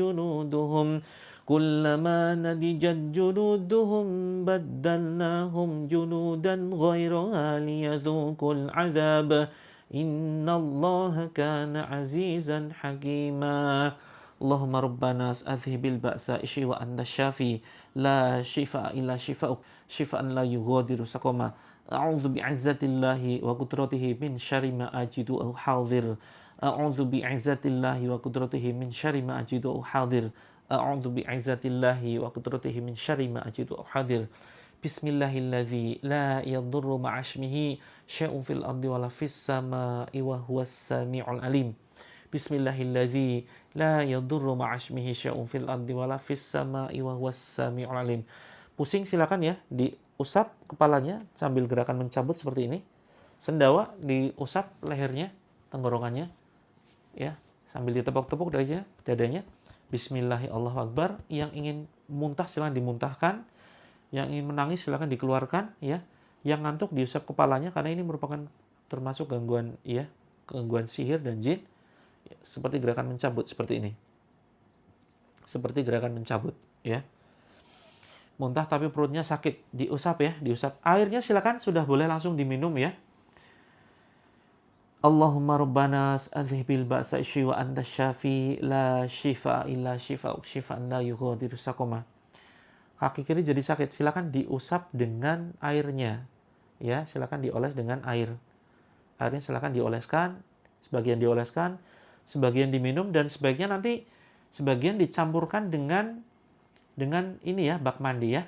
جلودهم بدلناهم جلودا غيرها ليذوقوا العذاب إن الله كان عزيزا حكيما اللهم ربنا أذهب البأس اشف وأنت الشافي لا شفاء إلا شفاءك شفاء لا يغادر سقما أعوذ بعزة الله وقدرته من شر ما أجد أو حاضر أعوذ بعزة الله وقدرته من شر ما أجد أو حاضر أعوذ بعزة الله وقدرته من شر ما أجد أو حاضر بسم الله الذي لا يضر مع اسمه شيء في الأرض ولا في السماء وهو السميع العليم بسم الله الذي لا يضر مع اسمه شيء في الأرض ولا في السماء وهو السميع العليم. Pusing silakan ya, diusap kepalanya sambil gerakan mencabut seperti ini. Sendawa diusap lehernya, tenggorokannya, ya, sambil ditepuk-tepuk dadanya. Bismillahirrahmanirrahim. Yang ingin muntah silakan dimuntahkan, yang ingin menangis silakan dikeluarkan, ya. Yang ngantuk diusap kepalanya karena ini merupakan termasuk gangguan, ya, gangguan sihir dan jin. Seperti gerakan mencabut seperti ini. Seperti gerakan mencabut, ya. Muntah tapi perutnya sakit, diusap ya, diusap. Airnya silakan sudah boleh langsung diminum ya. Allahumma rabbana adhibil ba'sa isyi wa anta syafi la shifa illa shifa'uk shifa'an la yughadiru saqama. Kaki kiri jadi sakit, silakan diusap dengan airnya. Ya, silakan dioles dengan air. Airnya silakan dioleskan, sebagian diminum dan sebagian dicampurkan dengan ini ya, bak mandi ya.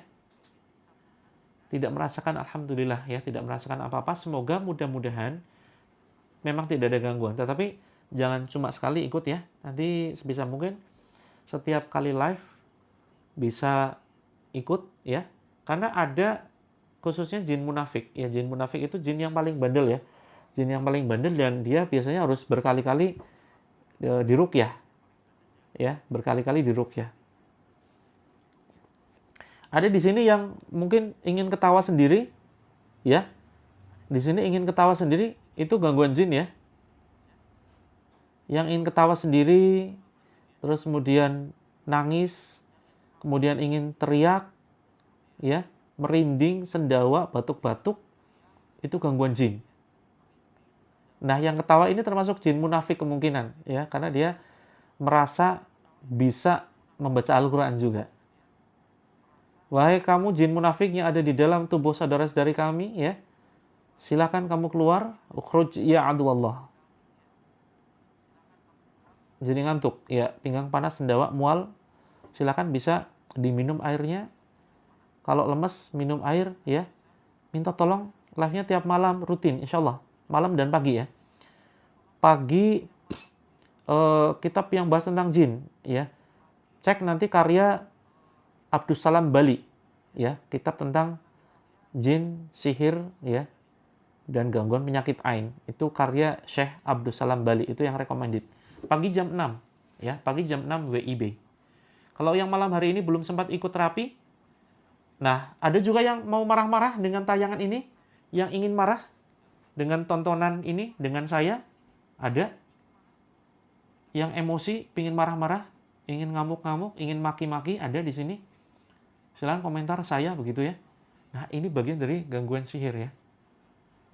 Tidak merasakan, alhamdulillah ya, tidak merasakan apa-apa. Semoga mudah-mudahan memang tidak ada gangguan. Tetapi jangan cuma sekali ikut ya. Nanti sebisa mungkin setiap kali live bisa ikut ya. Karena ada khususnya jin munafik. Ya, jin munafik itu jin yang paling bandel ya. Jin yang paling bandel dan dia biasanya harus berkali-kali diruqyah. Ya, berkali-kali diruqyah. Ada di sini yang mungkin ingin ketawa sendiri, ya. Di sini ingin ketawa sendiri, itu gangguan jin ya. Yang ingin ketawa sendiri, terus kemudian nangis, kemudian ingin teriak, ya, merinding, sendawa, batuk-batuk, itu gangguan jin. Nah, yang ketawa ini termasuk jin munafik kemungkinan, ya, karena dia merasa bisa membaca Al-Quran juga. Wahai kamu jin munafik yang ada di dalam tubuh saudara-saudari kami, ya, silakan kamu keluar. Ukhruj ya aduwallah. Jadi ngantuk, ya, pinggang panas, sendawa, mual, silakan bisa diminum airnya. Kalau lemes, minum air, ya. Minta tolong live-nya tiap malam rutin, insya Allah. Malam dan pagi ya. Pagi kitab yang bahas tentang jin, ya. Cek nanti karya Abdus Salam Bali, ya, kitab tentang jin, sihir, ya, dan gangguan penyakit ain. Itu karya Syekh Abdus Salam Bali, itu yang recommended. Pagi jam 6, ya, pagi jam 6 WIB. Kalau yang malam hari ini belum sempat ikut terapi, nah, ada juga yang mau marah-marah dengan tayangan ini, yang ingin marah dengan tontonan ini, dengan saya, ada. Yang emosi, pingin marah-marah, ingin ngamuk-ngamuk, ingin maki-maki, ada di sini. Silahkan komentar saya begitu ya. Nah, ini bagian dari gangguan sihir ya.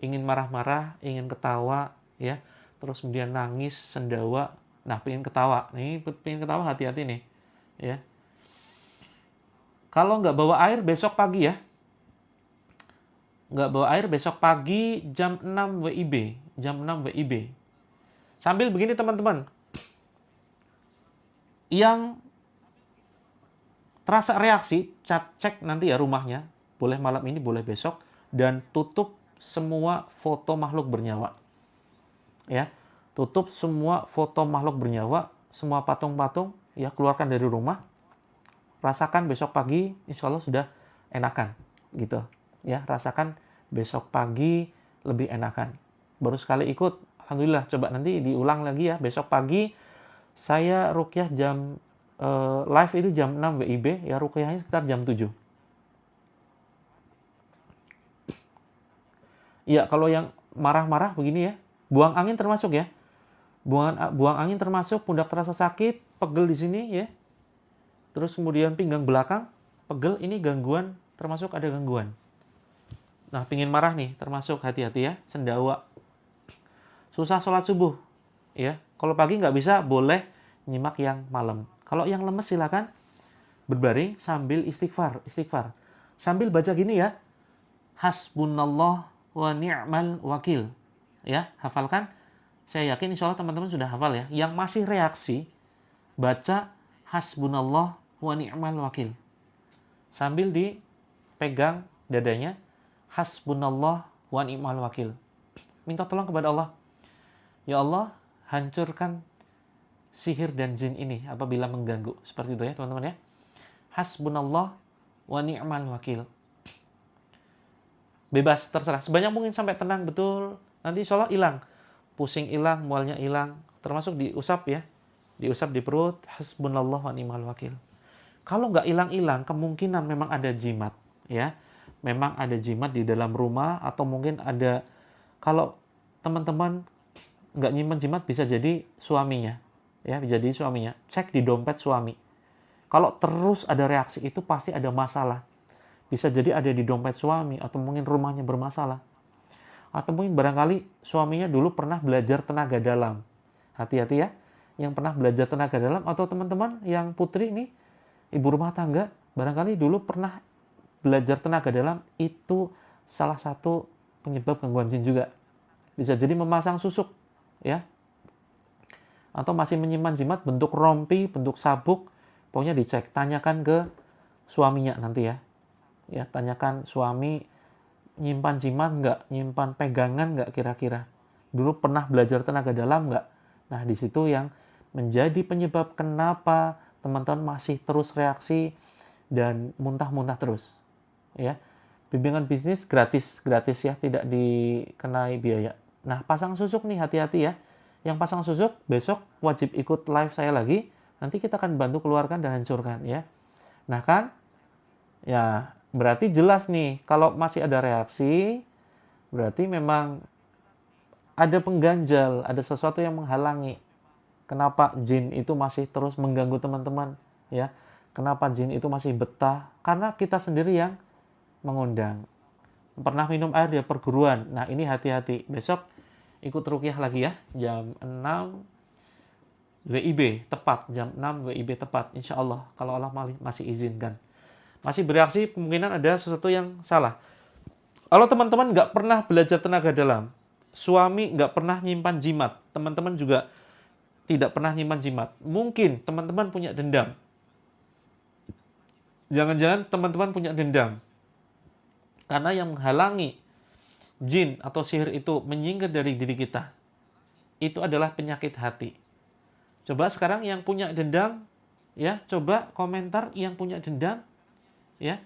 Ingin marah-marah, ingin ketawa, ya. Terus kemudian nangis, sendawa. Nah, pengen ketawa. Nih, pengen ketawa, hati-hati nih. Ya. Kalau nggak bawa air, besok pagi ya. Nggak bawa air, besok pagi jam 6 WIB. Jam 6 WIB. Sambil begini teman-teman. Yang terasa reaksi, cek nanti ya rumahnya. Boleh malam ini, boleh besok. Dan tutup semua foto makhluk bernyawa. Ya, tutup semua foto makhluk bernyawa, semua patung-patung, ya, keluarkan dari rumah. Rasakan besok pagi, insya Allah sudah enakan, gitu. Ya, rasakan besok pagi lebih enakan. Baru sekali ikut, alhamdulillah. Coba nanti diulang lagi ya, besok pagi saya ruqyah jam live itu jam 6 WIB, ya, ruqyahnya sekitar jam 7. Ya, kalau yang marah-marah begini ya, Buang angin termasuk ya. Buang angin termasuk, pundak terasa sakit, pegel di sini ya. Terus kemudian pinggang belakang, pegel, ini gangguan, termasuk ada gangguan. Nah, pingin marah nih, termasuk hati-hati ya, sendawa. Susah sholat subuh, ya. Kalau pagi nggak bisa, boleh nyimak yang malam. Kalau yang lemes silakan berbaring sambil istighfar. Sambil baca gini ya, hasbunallah wa ni'mal wakil. Ya, hafalkan. Saya yakin insya Allah teman-teman sudah hafal ya. Yang masih reaksi, baca hasbunallah wa ni'mal wakil. Sambil dipegang dadanya, hasbunallah wa ni'mal wakil. Minta tolong kepada Allah. Ya Allah, hancurkan sihir dan jin ini apabila mengganggu. Seperti itu ya teman-teman ya. Hasbunallah wa ni'mal wakil. Bebas, terserah. Sebanyak mungkin sampai tenang betul. Nanti insya Allah hilang. Pusing hilang, mualnya hilang. Termasuk diusap ya. Diusap di perut. Hasbunallah wa ni'mal wakil. Kalau nggak hilang-hilang, kemungkinan memang ada jimat. Ya. Memang ada jimat di dalam rumah. Atau mungkin ada, kalau teman-teman nggak nyimpen jimat, bisa jadi suaminya. Ya, bisa jadi suaminya. Cek di dompet suami. Kalau terus ada reaksi itu pasti ada masalah. Bisa jadi ada di dompet suami, atau mungkin rumahnya bermasalah. Atau mungkin barangkali suaminya dulu pernah belajar tenaga dalam. Hati-hati ya, yang pernah belajar tenaga dalam, atau teman-teman yang putri ini, ibu rumah tangga, barangkali dulu pernah belajar tenaga dalam, itu salah satu penyebab gangguan jin juga. Bisa jadi memasang susuk, ya. Atau masih menyimpan jimat bentuk rompi, bentuk sabuk, pokoknya dicek, tanyakan ke suaminya nanti ya. Ya, tanyakan suami nyimpan jimat nggak, nyimpan pegangan nggak kira-kira. Dulu pernah belajar tenaga dalam nggak? Nah, di situ yang menjadi penyebab kenapa teman-teman masih terus reaksi dan muntah-muntah terus. Ya, bimbingan bisnis gratis ya, tidak dikenai biaya. Nah, pasang susuk nih, hati-hati ya. Yang pasang susuk besok wajib ikut live saya lagi. Nanti kita akan bantu keluarkan dan hancurkan ya. Nah kan, ya berarti jelas nih, kalau masih ada reaksi, berarti memang ada pengganjal, ada sesuatu yang menghalangi. Kenapa jin itu masih terus mengganggu teman-teman? Ya, kenapa jin itu masih betah? Karena kita sendiri yang mengundang. Pernah minum air di perguruan. Nah ini hati-hati. Besok ikut ruqyah lagi ya, jam 6 WIB tepat, jam 6 WIB tepat, insya Allah, kalau Allah masih izinkan. Masih bereaksi, kemungkinan ada sesuatu yang salah. Kalau teman-teman nggak pernah belajar tenaga dalam, suami nggak pernah nyimpan jimat, teman-teman juga tidak pernah nyimpan jimat, mungkin teman-teman punya dendam. Jangan-jangan teman-teman punya dendam. Karena yang menghalangi jin atau sihir itu menyingkir dari diri kita, itu adalah penyakit hati. Coba sekarang yang punya dendam, ya, coba komentar yang punya dendam, ya,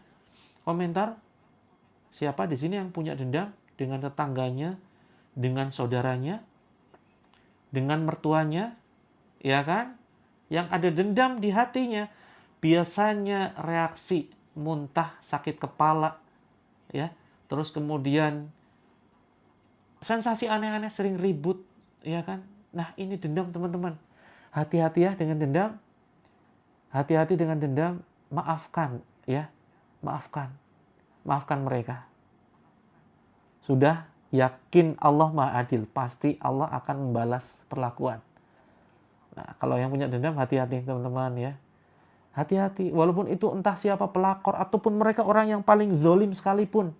komentar siapa di sini yang punya dendam dengan tetangganya, dengan saudaranya, dengan mertuanya, ya kan? Yang ada dendam di hatinya, biasanya reaksi muntah, sakit kepala, ya, terus kemudian sensasi aneh-aneh, sering ribut, ya kan? Nah, ini dendam teman-teman. Hati-hati ya dengan dendam. Hati-hati dengan dendam. Maafkan, ya. Maafkan. Maafkan mereka. Sudah yakin Allah Maha Adil. Pasti Allah akan membalas perlakuan. Nah, kalau yang punya dendam, hati-hati teman-teman ya. Hati-hati. Walaupun itu entah siapa pelakor, ataupun mereka orang yang paling zalim sekalipun.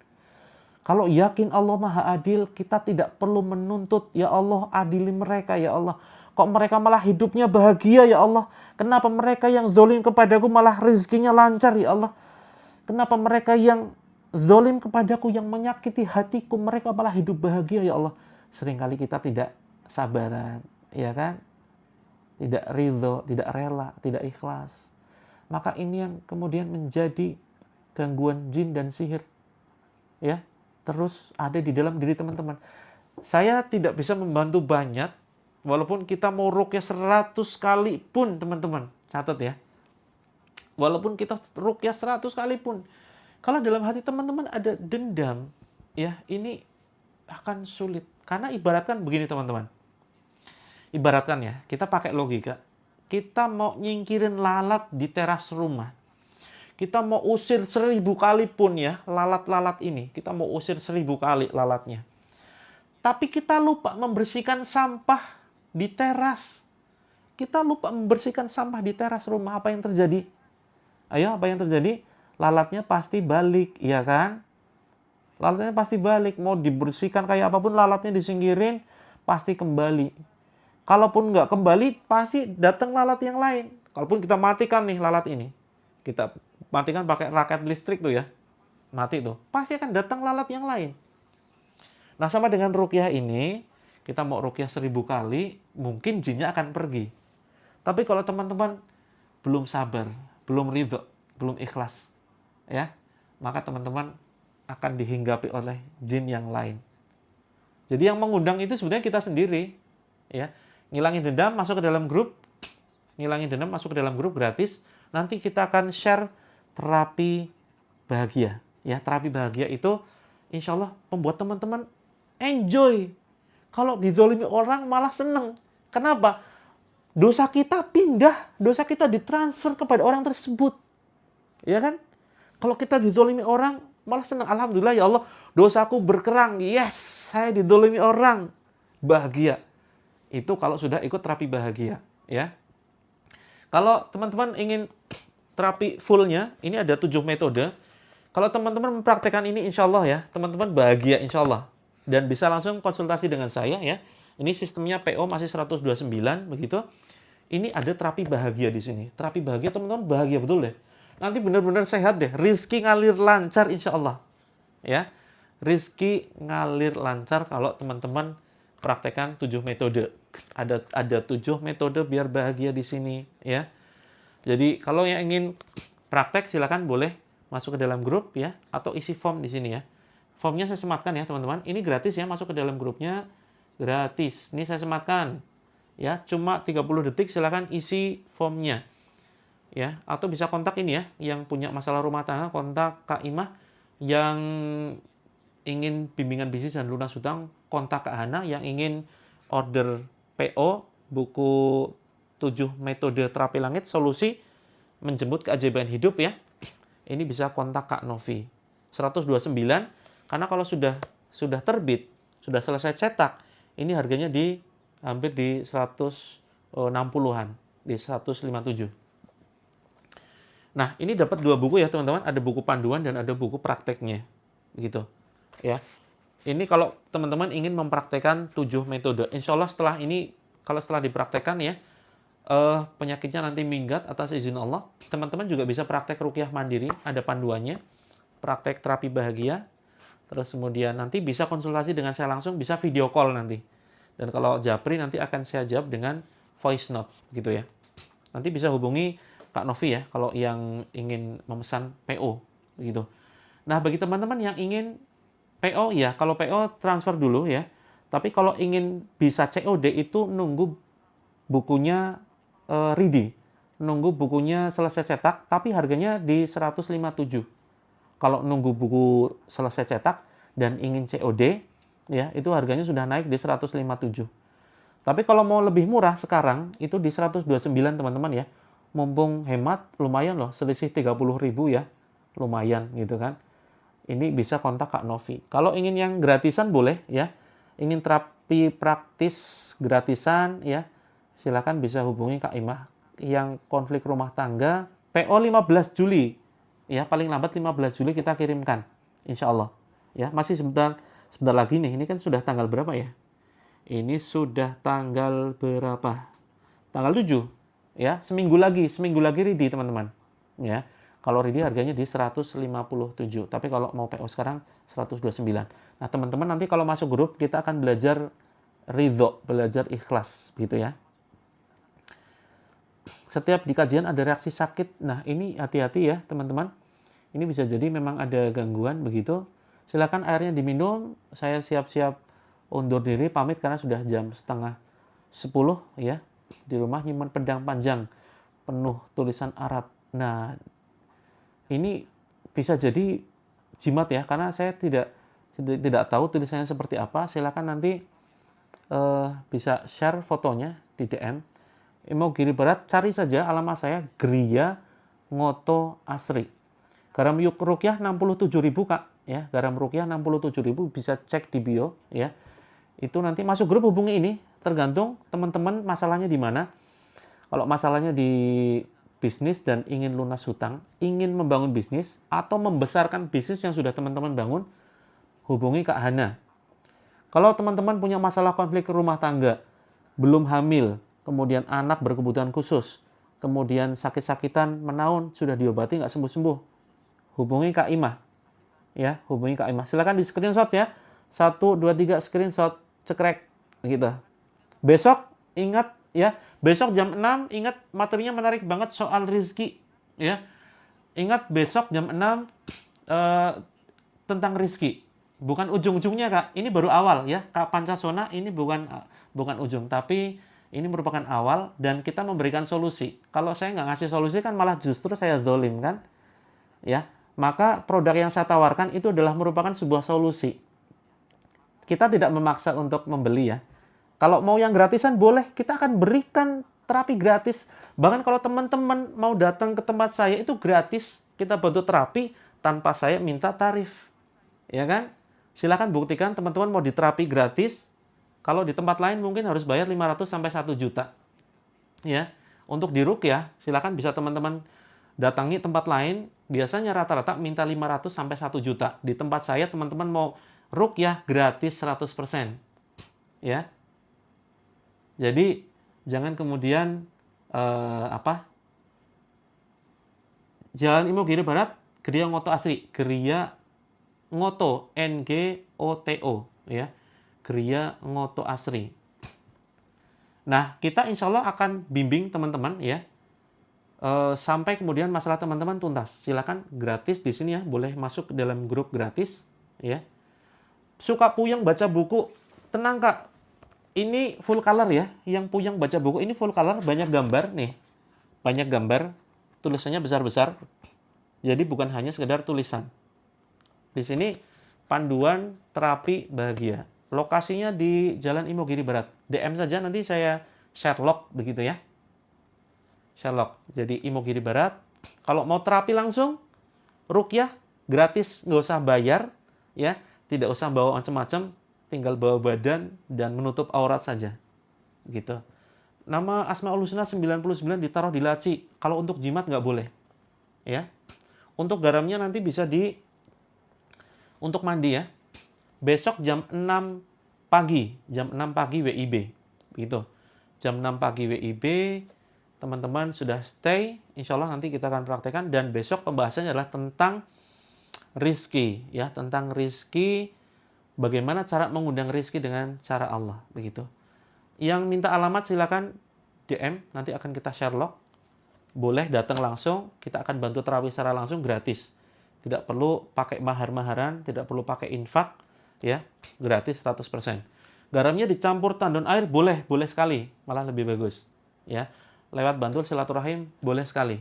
Kalau yakin Allah Maha Adil, kita tidak perlu menuntut, ya Allah adili mereka, ya Allah. Kok mereka malah hidupnya bahagia, ya Allah. Kenapa mereka yang zalim kepadaku malah rezekinya lancar, ya Allah. Kenapa mereka yang zalim kepadaku, yang menyakiti hatiku, mereka malah hidup bahagia, ya Allah. Seringkali kita tidak sabaran, ya kan? Tidak ridho, tidak rela, tidak ikhlas. Maka ini yang kemudian menjadi gangguan jin dan sihir. Ya, terus ada di dalam diri teman-teman. Saya tidak bisa membantu banyak, walaupun kita mau ruqyah 100 kali pun, teman-teman. Catat ya. Walaupun kita ruqyah 100 kali pun, kalau dalam hati teman-teman ada dendam, ya ini akan sulit. Karena ibaratkan begini teman-teman. Ibaratkan ya, kita pakai logika. Kita mau nyingkirin lalat di teras rumah. Kita mau usir 1000 kali pun ya, lalat-lalat ini. Kita mau usir 1000 kali lalatnya. Tapi kita lupa membersihkan sampah di teras. Kita lupa membersihkan sampah di teras rumah. Apa yang terjadi? Ayo, apa yang terjadi? Lalatnya pasti balik, ya kan? Lalatnya pasti balik. Mau dibersihkan kayak apapun, lalatnya disingkirin, pasti kembali. Kalaupun nggak kembali, pasti datang lalat yang lain. Kalaupun kita matikan nih lalat ini. Kita matikan pakai raket listrik tuh ya. Mati tuh. Pasti akan datang lalat yang lain. Nah, sama dengan ruqyah ini, kita mau ruqyah 1000 kali, mungkin jinnya akan pergi. Tapi kalau teman-teman belum sabar, belum ridho, belum ikhlas, ya, maka teman-teman akan dihinggapi oleh jin yang lain. Jadi yang mengundang itu sebenarnya kita sendiri, ya. Ngilangin dendam, masuk ke dalam grup, ngilangin dendam, masuk ke dalam grup gratis. Nanti kita akan share terapi bahagia, ya. Terapi bahagia itu insya Allah membuat teman-teman enjoy. Kalau dizolimi orang malah seneng. Kenapa? Dosa kita pindah, dosa kita ditransfer kepada orang tersebut. Ya kan? Kalau kita dizolimi orang, malah senang. Alhamdulillah ya Allah, dosaku berkerang. Yes, saya dizolimi orang. Bahagia. Itu kalau sudah ikut terapi bahagia. Ya. Kalau teman-teman ingin terapi fullnya, ini ada 7 metode. Kalau teman-teman mempraktekkan ini, insya Allah ya, teman-teman bahagia insya Allah. Dan bisa langsung konsultasi dengan saya ya. Ini sistemnya PO masih 129, begitu. Ini ada terapi bahagia di sini. Terapi bahagia, teman-teman bahagia betul deh. Nanti benar-benar sehat deh. Rizki ngalir lancar insya Allah. Ya, rizki ngalir lancar kalau teman-teman praktekkan 7 metode. Ada 7 metode biar bahagia di sini. Ya. Jadi kalau yang ingin praktek silakan boleh masuk ke dalam grup ya. Atau isi form di sini ya. Formnya saya sematkan ya teman-teman. Ini gratis ya, masuk ke dalam grupnya. Gratis. Ini saya sematkan. Ya, cuma 30 detik silakan isi formnya. Ya, atau bisa kontak ini ya, yang punya masalah rumah tangga, kontak Kak Imah. Yang ingin bimbingan bisnis dan lunas hutang, kontak Kak Hana. Yang ingin order PO, buku 7 metode terapi langit, solusi menjemput keajaiban hidup ya. Ini bisa kontak Kak Novi. 129, karena kalau sudah terbit, sudah selesai cetak, ini harganya hampir di 160-an, di 157. Nah, ini dapat 2 buku ya, teman-teman. Ada buku panduan dan ada buku prakteknya. Begitu. Ya. Ini kalau teman-teman ingin mempraktekkan 7 metode. Insya Allah setelah ini, kalau setelah dipraktekkan ya, penyakitnya nanti minggat atas izin Allah, teman-teman juga bisa praktek ruqyah mandiri, ada panduannya, praktek terapi bahagia, terus kemudian nanti bisa konsultasi dengan saya langsung, bisa video call nanti. Dan kalau japri nanti akan saya jawab dengan voice note gitu ya. Nanti bisa hubungi Kak Novi ya kalau yang ingin memesan PO gitu. Nah, bagi teman-teman yang ingin PO ya, kalau PO transfer dulu ya. Tapi kalau ingin bisa COD itu nunggu bukunya ready. Nunggu bukunya selesai cetak tapi harganya di 157. Kalau nunggu buku selesai cetak dan ingin COD ya, itu harganya sudah naik di 157. Tapi kalau mau lebih murah sekarang, itu di 129 teman-teman ya. Mumpung hemat, lumayan loh, selisih 30.000 ya. Lumayan gitu kan. Ini bisa kontak Kak Novi. Kalau ingin yang gratisan boleh ya. Ingin terapi praktis gratisan ya, silakan bisa hubungi Kak Imah. Yang konflik rumah tangga, PO 15 Juli. Ya, paling lambat 15 Juli kita kirimkan. Insya Allah. Ya, masih sebentar lagi nih, ini kan sudah tanggal berapa ya? Ini sudah tanggal berapa? Tanggal 7. Ya, seminggu lagi ready teman-teman. Ya, kalau ready harganya di 157. Tapi kalau mau PO sekarang 129. Nah, teman-teman nanti kalau masuk grup kita akan belajar ridho, belajar ikhlas gitu ya. Setiap di kajian ada reaksi sakit. Nah, ini hati-hati ya teman-teman. Ini bisa jadi memang ada gangguan begitu. Silakan airnya diminum. Saya siap-siap undur diri, pamit karena sudah jam setengah 10 ya. Di rumah nyimpan pedang panjang penuh tulisan Arab. Nah, ini bisa jadi jimat ya, karena saya tidak tahu tulisannya seperti apa, silakan nanti bisa share fotonya di DM. Imogiri Barat, cari saja alamat saya, Gria Ngoto Asri. Garam rukyah 67.000 Kak, ya. Garam rukyah 67.000, bisa cek di bio, ya. Itu nanti masuk grup, hubungi ini, tergantung teman-teman masalahnya di mana. Kalau masalahnya di bisnis dan ingin lunas hutang, ingin membangun bisnis atau membesarkan bisnis yang sudah teman-teman bangun, hubungi Kak Hana. Kalau teman-teman punya masalah konflik rumah tangga, belum hamil, kemudian anak berkebutuhan khusus, kemudian sakit-sakitan menaun, sudah diobati nggak sembuh-sembuh, hubungi Kak Imah. Ya, hubungi Kak Imah. Silakan di screenshot ya. 1, 2, 3 screenshot, cekrek gitu. Besok ingat ya, besok jam 6 ingat materinya menarik banget soal rizki ya. Ingat besok jam 6 tentang rizki. Bukan ujung-ujungnya Kak, ini baru awal ya. Kak Pancasona ini bukan ujung, tapi ini merupakan awal dan kita memberikan solusi. Kalau saya nggak ngasih solusi kan malah justru saya zolim kan, ya. Maka produk yang saya tawarkan itu adalah merupakan sebuah solusi. Kita tidak memaksa untuk membeli ya. Kalau mau yang gratisan boleh, kita akan berikan terapi gratis. Bahkan kalau teman-teman mau datang ke tempat saya itu gratis, kita bantu terapi tanpa saya minta tarif. Ya kan? Silakan buktikan teman-teman mau diterapi gratis. Kalau di tempat lain mungkin harus bayar 500 sampai 1 juta. Ya. Untuk di rukyah, silakan bisa teman-teman datangi tempat lain, biasanya rata-rata minta 500 sampai 1 juta. Di tempat saya teman-teman mau rukyah gratis 100%. Ya. Jadi jangan kemudian Jalan Imogiri Barat, Gria Ngoto Asri, Gria Ngoto, Ngoto, ya. Gria Ngoto Asri. Nah, kita insya Allah akan bimbing teman-teman ya. Sampai kemudian masalah teman-teman tuntas. Silakan gratis di sini ya, boleh masuk ke dalam grup gratis ya. Suka puyeng baca buku, tenang Kak. Ini full color ya. Yang puyeng baca buku ini full color, banyak gambar nih. Banyak gambar, tulisannya besar-besar. Jadi bukan hanya sekedar tulisan. Di sini panduan terapi bahagia. Lokasinya di Jalan Imogiri Barat. DM saja nanti saya Sherlock begitu ya. Sherlock. Jadi Imogiri Barat. Kalau mau terapi langsung, rukyah gratis, nggak usah bayar, ya. Tidak usah bawa macam-macam, tinggal bawa badan dan menutup aurat saja. Gitu. Nama Asmaul Husna 99 ditaruh di laci. Kalau untuk jimat nggak boleh. Ya. Untuk garamnya nanti bisa untuk mandi ya. Besok jam 6 pagi, jam 6 pagi WIB. Begitu. Jam 6 pagi WIB, teman-teman sudah stay, insya Allah nanti kita akan praktekkan, dan besok pembahasannya adalah tentang rizki, ya, tentang rizki, bagaimana cara mengundang rizki dengan cara Allah, begitu. Yang minta alamat silakan DM, nanti akan kita Sherlock. Boleh datang langsung, kita akan bantu terawih secara langsung gratis. Tidak perlu pakai mahar-maharan, tidak perlu pakai infak, ya, gratis 100%. Garamnya dicampur tandon air boleh sekali, malah lebih bagus, ya. Lewat bantul silaturahim boleh sekali.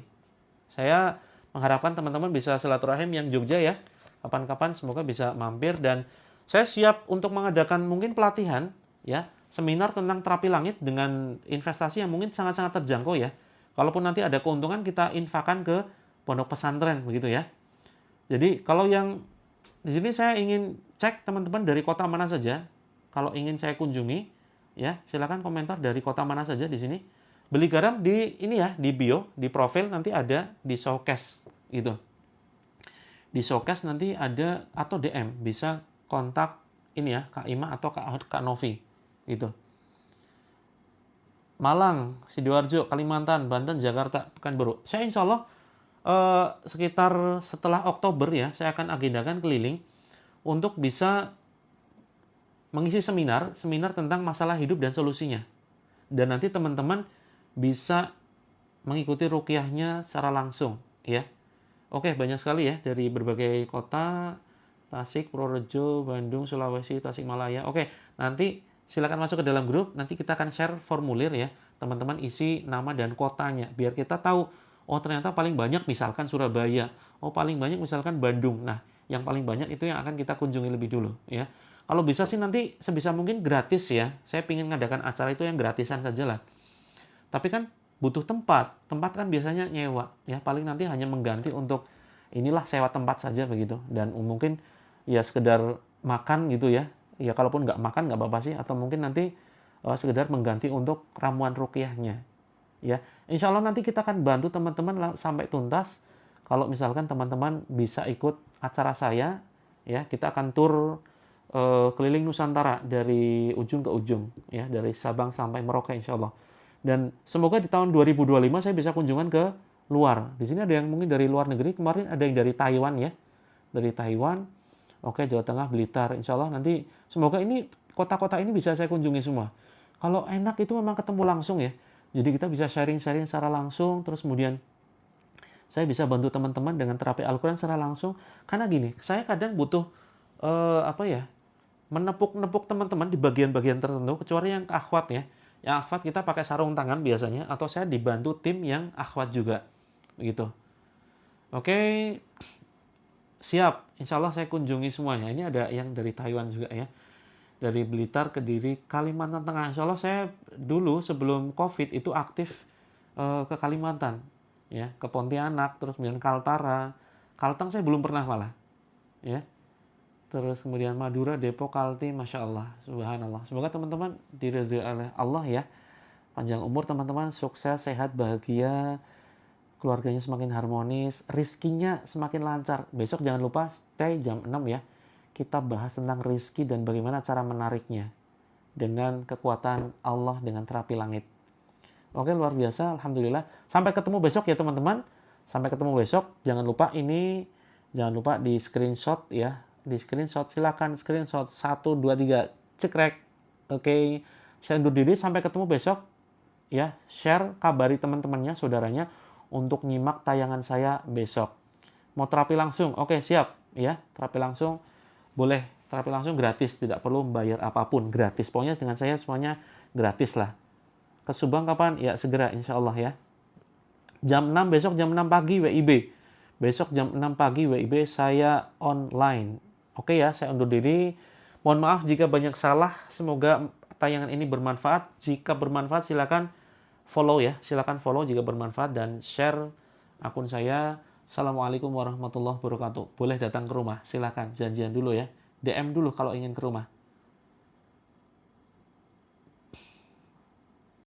Saya mengharapkan teman-teman bisa silaturahim yang Jogja ya. Kapan-kapan semoga bisa mampir, dan saya siap untuk mengadakan mungkin pelatihan ya, seminar tentang terapi langit dengan investasi yang mungkin sangat-sangat terjangkau ya. Kalaupun nanti ada keuntungan kita infakkan ke pondok pesantren begitu ya. Jadi kalau yang di sini saya ingin cek teman-teman dari kota mana saja. Kalau ingin saya kunjungi ya, silakan komentar dari kota mana saja di sini. Beli garam di ini ya, di bio, di profil nanti ada, di showcase gitu. Di showcase nanti ada, atau DM bisa kontak ini ya, Kak Ima atau Kak Novi gitu. Malang, Sidoarjo, Kalimantan, Banten, Jakarta, Pekanbaru. Saya insya Allah sekitar setelah Oktober ya, saya akan agendakan keliling untuk bisa mengisi seminar tentang masalah hidup dan solusinya. Dan nanti teman-teman bisa mengikuti rukyahnya secara langsung ya. Oke, banyak sekali ya dari berbagai kota, Tasik, Purworejo, Bandung, Sulawesi, Tasikmalaya. Oke, nanti silakan masuk ke dalam grup, nanti kita akan share formulir ya. Teman-teman isi nama dan kotanya biar kita tahu, oh ternyata paling banyak misalkan Surabaya, oh paling banyak misalkan Bandung. Nah, yang paling banyak itu yang akan kita kunjungi lebih dulu ya. Kalau bisa sih nanti sebisa mungkin gratis ya. Saya ingin ngadakan acara itu yang gratisan saja lah. Tapi kan butuh tempat. Tempat kan biasanya nyewa ya. Paling nanti hanya mengganti untuk inilah sewa tempat saja begitu. Dan mungkin ya sekedar makan gitu ya. Ya kalaupun nggak makan nggak apa-apa sih. Atau mungkin nanti sekedar mengganti untuk ramuan ruqyahnya. Ya, insya Allah nanti kita akan bantu teman-teman sampai tuntas. Kalau misalkan teman-teman bisa ikut acara saya, ya kita akan tur keliling Nusantara dari ujung ke ujung, ya dari Sabang sampai Merauke insya Allah. Dan semoga di tahun 2025 saya bisa kunjungan ke luar. Di sini ada yang mungkin dari luar negeri, kemarin ada yang dari Taiwan ya, dari Taiwan. Oke, Jawa Tengah, Blitar, insya Allah nanti semoga ini kota-kota ini bisa saya kunjungi semua. Kalau enak itu memang ketemu langsung ya. Jadi kita bisa sharing-sharing secara langsung, terus kemudian saya bisa bantu teman-teman dengan terapi Al-Quran secara langsung. Karena gini, saya kadang butuh menepuk-nepuk teman-teman di bagian-bagian tertentu, kecuali yang akhwat ya. Yang akhwat kita pakai sarung tangan biasanya, atau saya dibantu tim yang akhwat juga. Begitu. Oke, siap. Insya Allah saya kunjungi semuanya. Ini ada yang dari Taiwan juga ya. Dari Blitar, Kediri, Kalimantan Tengah. Insya Allah saya dulu sebelum COVID itu aktif ke Kalimantan, ya, ke Pontianak, terus kemudian Kaltara, Kalteng saya belum pernah malah, ya. Terus kemudian Madura, Depok, Kalti, Masya Allah, Subhanallah. Semoga teman-teman diridhoi oleh Allah ya. Panjang umur teman-teman, sukses, sehat, bahagia, keluarganya semakin harmonis, rizkinya semakin lancar. Besok jangan lupa stay jam 6 ya. Kita bahas tentang rizki dan bagaimana cara menariknya dengan kekuatan Allah dengan terapi langit. Oke, luar biasa, alhamdulillah. Sampai ketemu besok ya teman-teman. Sampai ketemu besok. Jangan lupa di screenshot ya. Di screenshot, silakan screenshot 1 2 3 cekrek. Oke. Saya undur diri, sampai ketemu besok ya. Share, kabari teman-temannya, saudaranya untuk nyimak tayangan saya besok. Mau terapi langsung? Oke, siap ya. Terapi langsung boleh, terapi langsung gratis, tidak perlu membayar apapun, gratis. Pokoknya dengan saya semuanya gratis lah. Ke Subang kapan? Ya segera insya Allah ya. Jam 6 besok, jam 6 pagi WIB. Besok jam 6 pagi WIB saya online. Oke ya, saya undur diri. Mohon maaf jika banyak salah. Semoga tayangan ini bermanfaat. Jika bermanfaat silakan follow ya. Silakan follow jika bermanfaat dan share akun saya. Assalamualaikum warahmatullahi wabarakatuh. Boleh datang ke rumah, silakan janjian dulu ya. DM dulu kalau ingin ke rumah.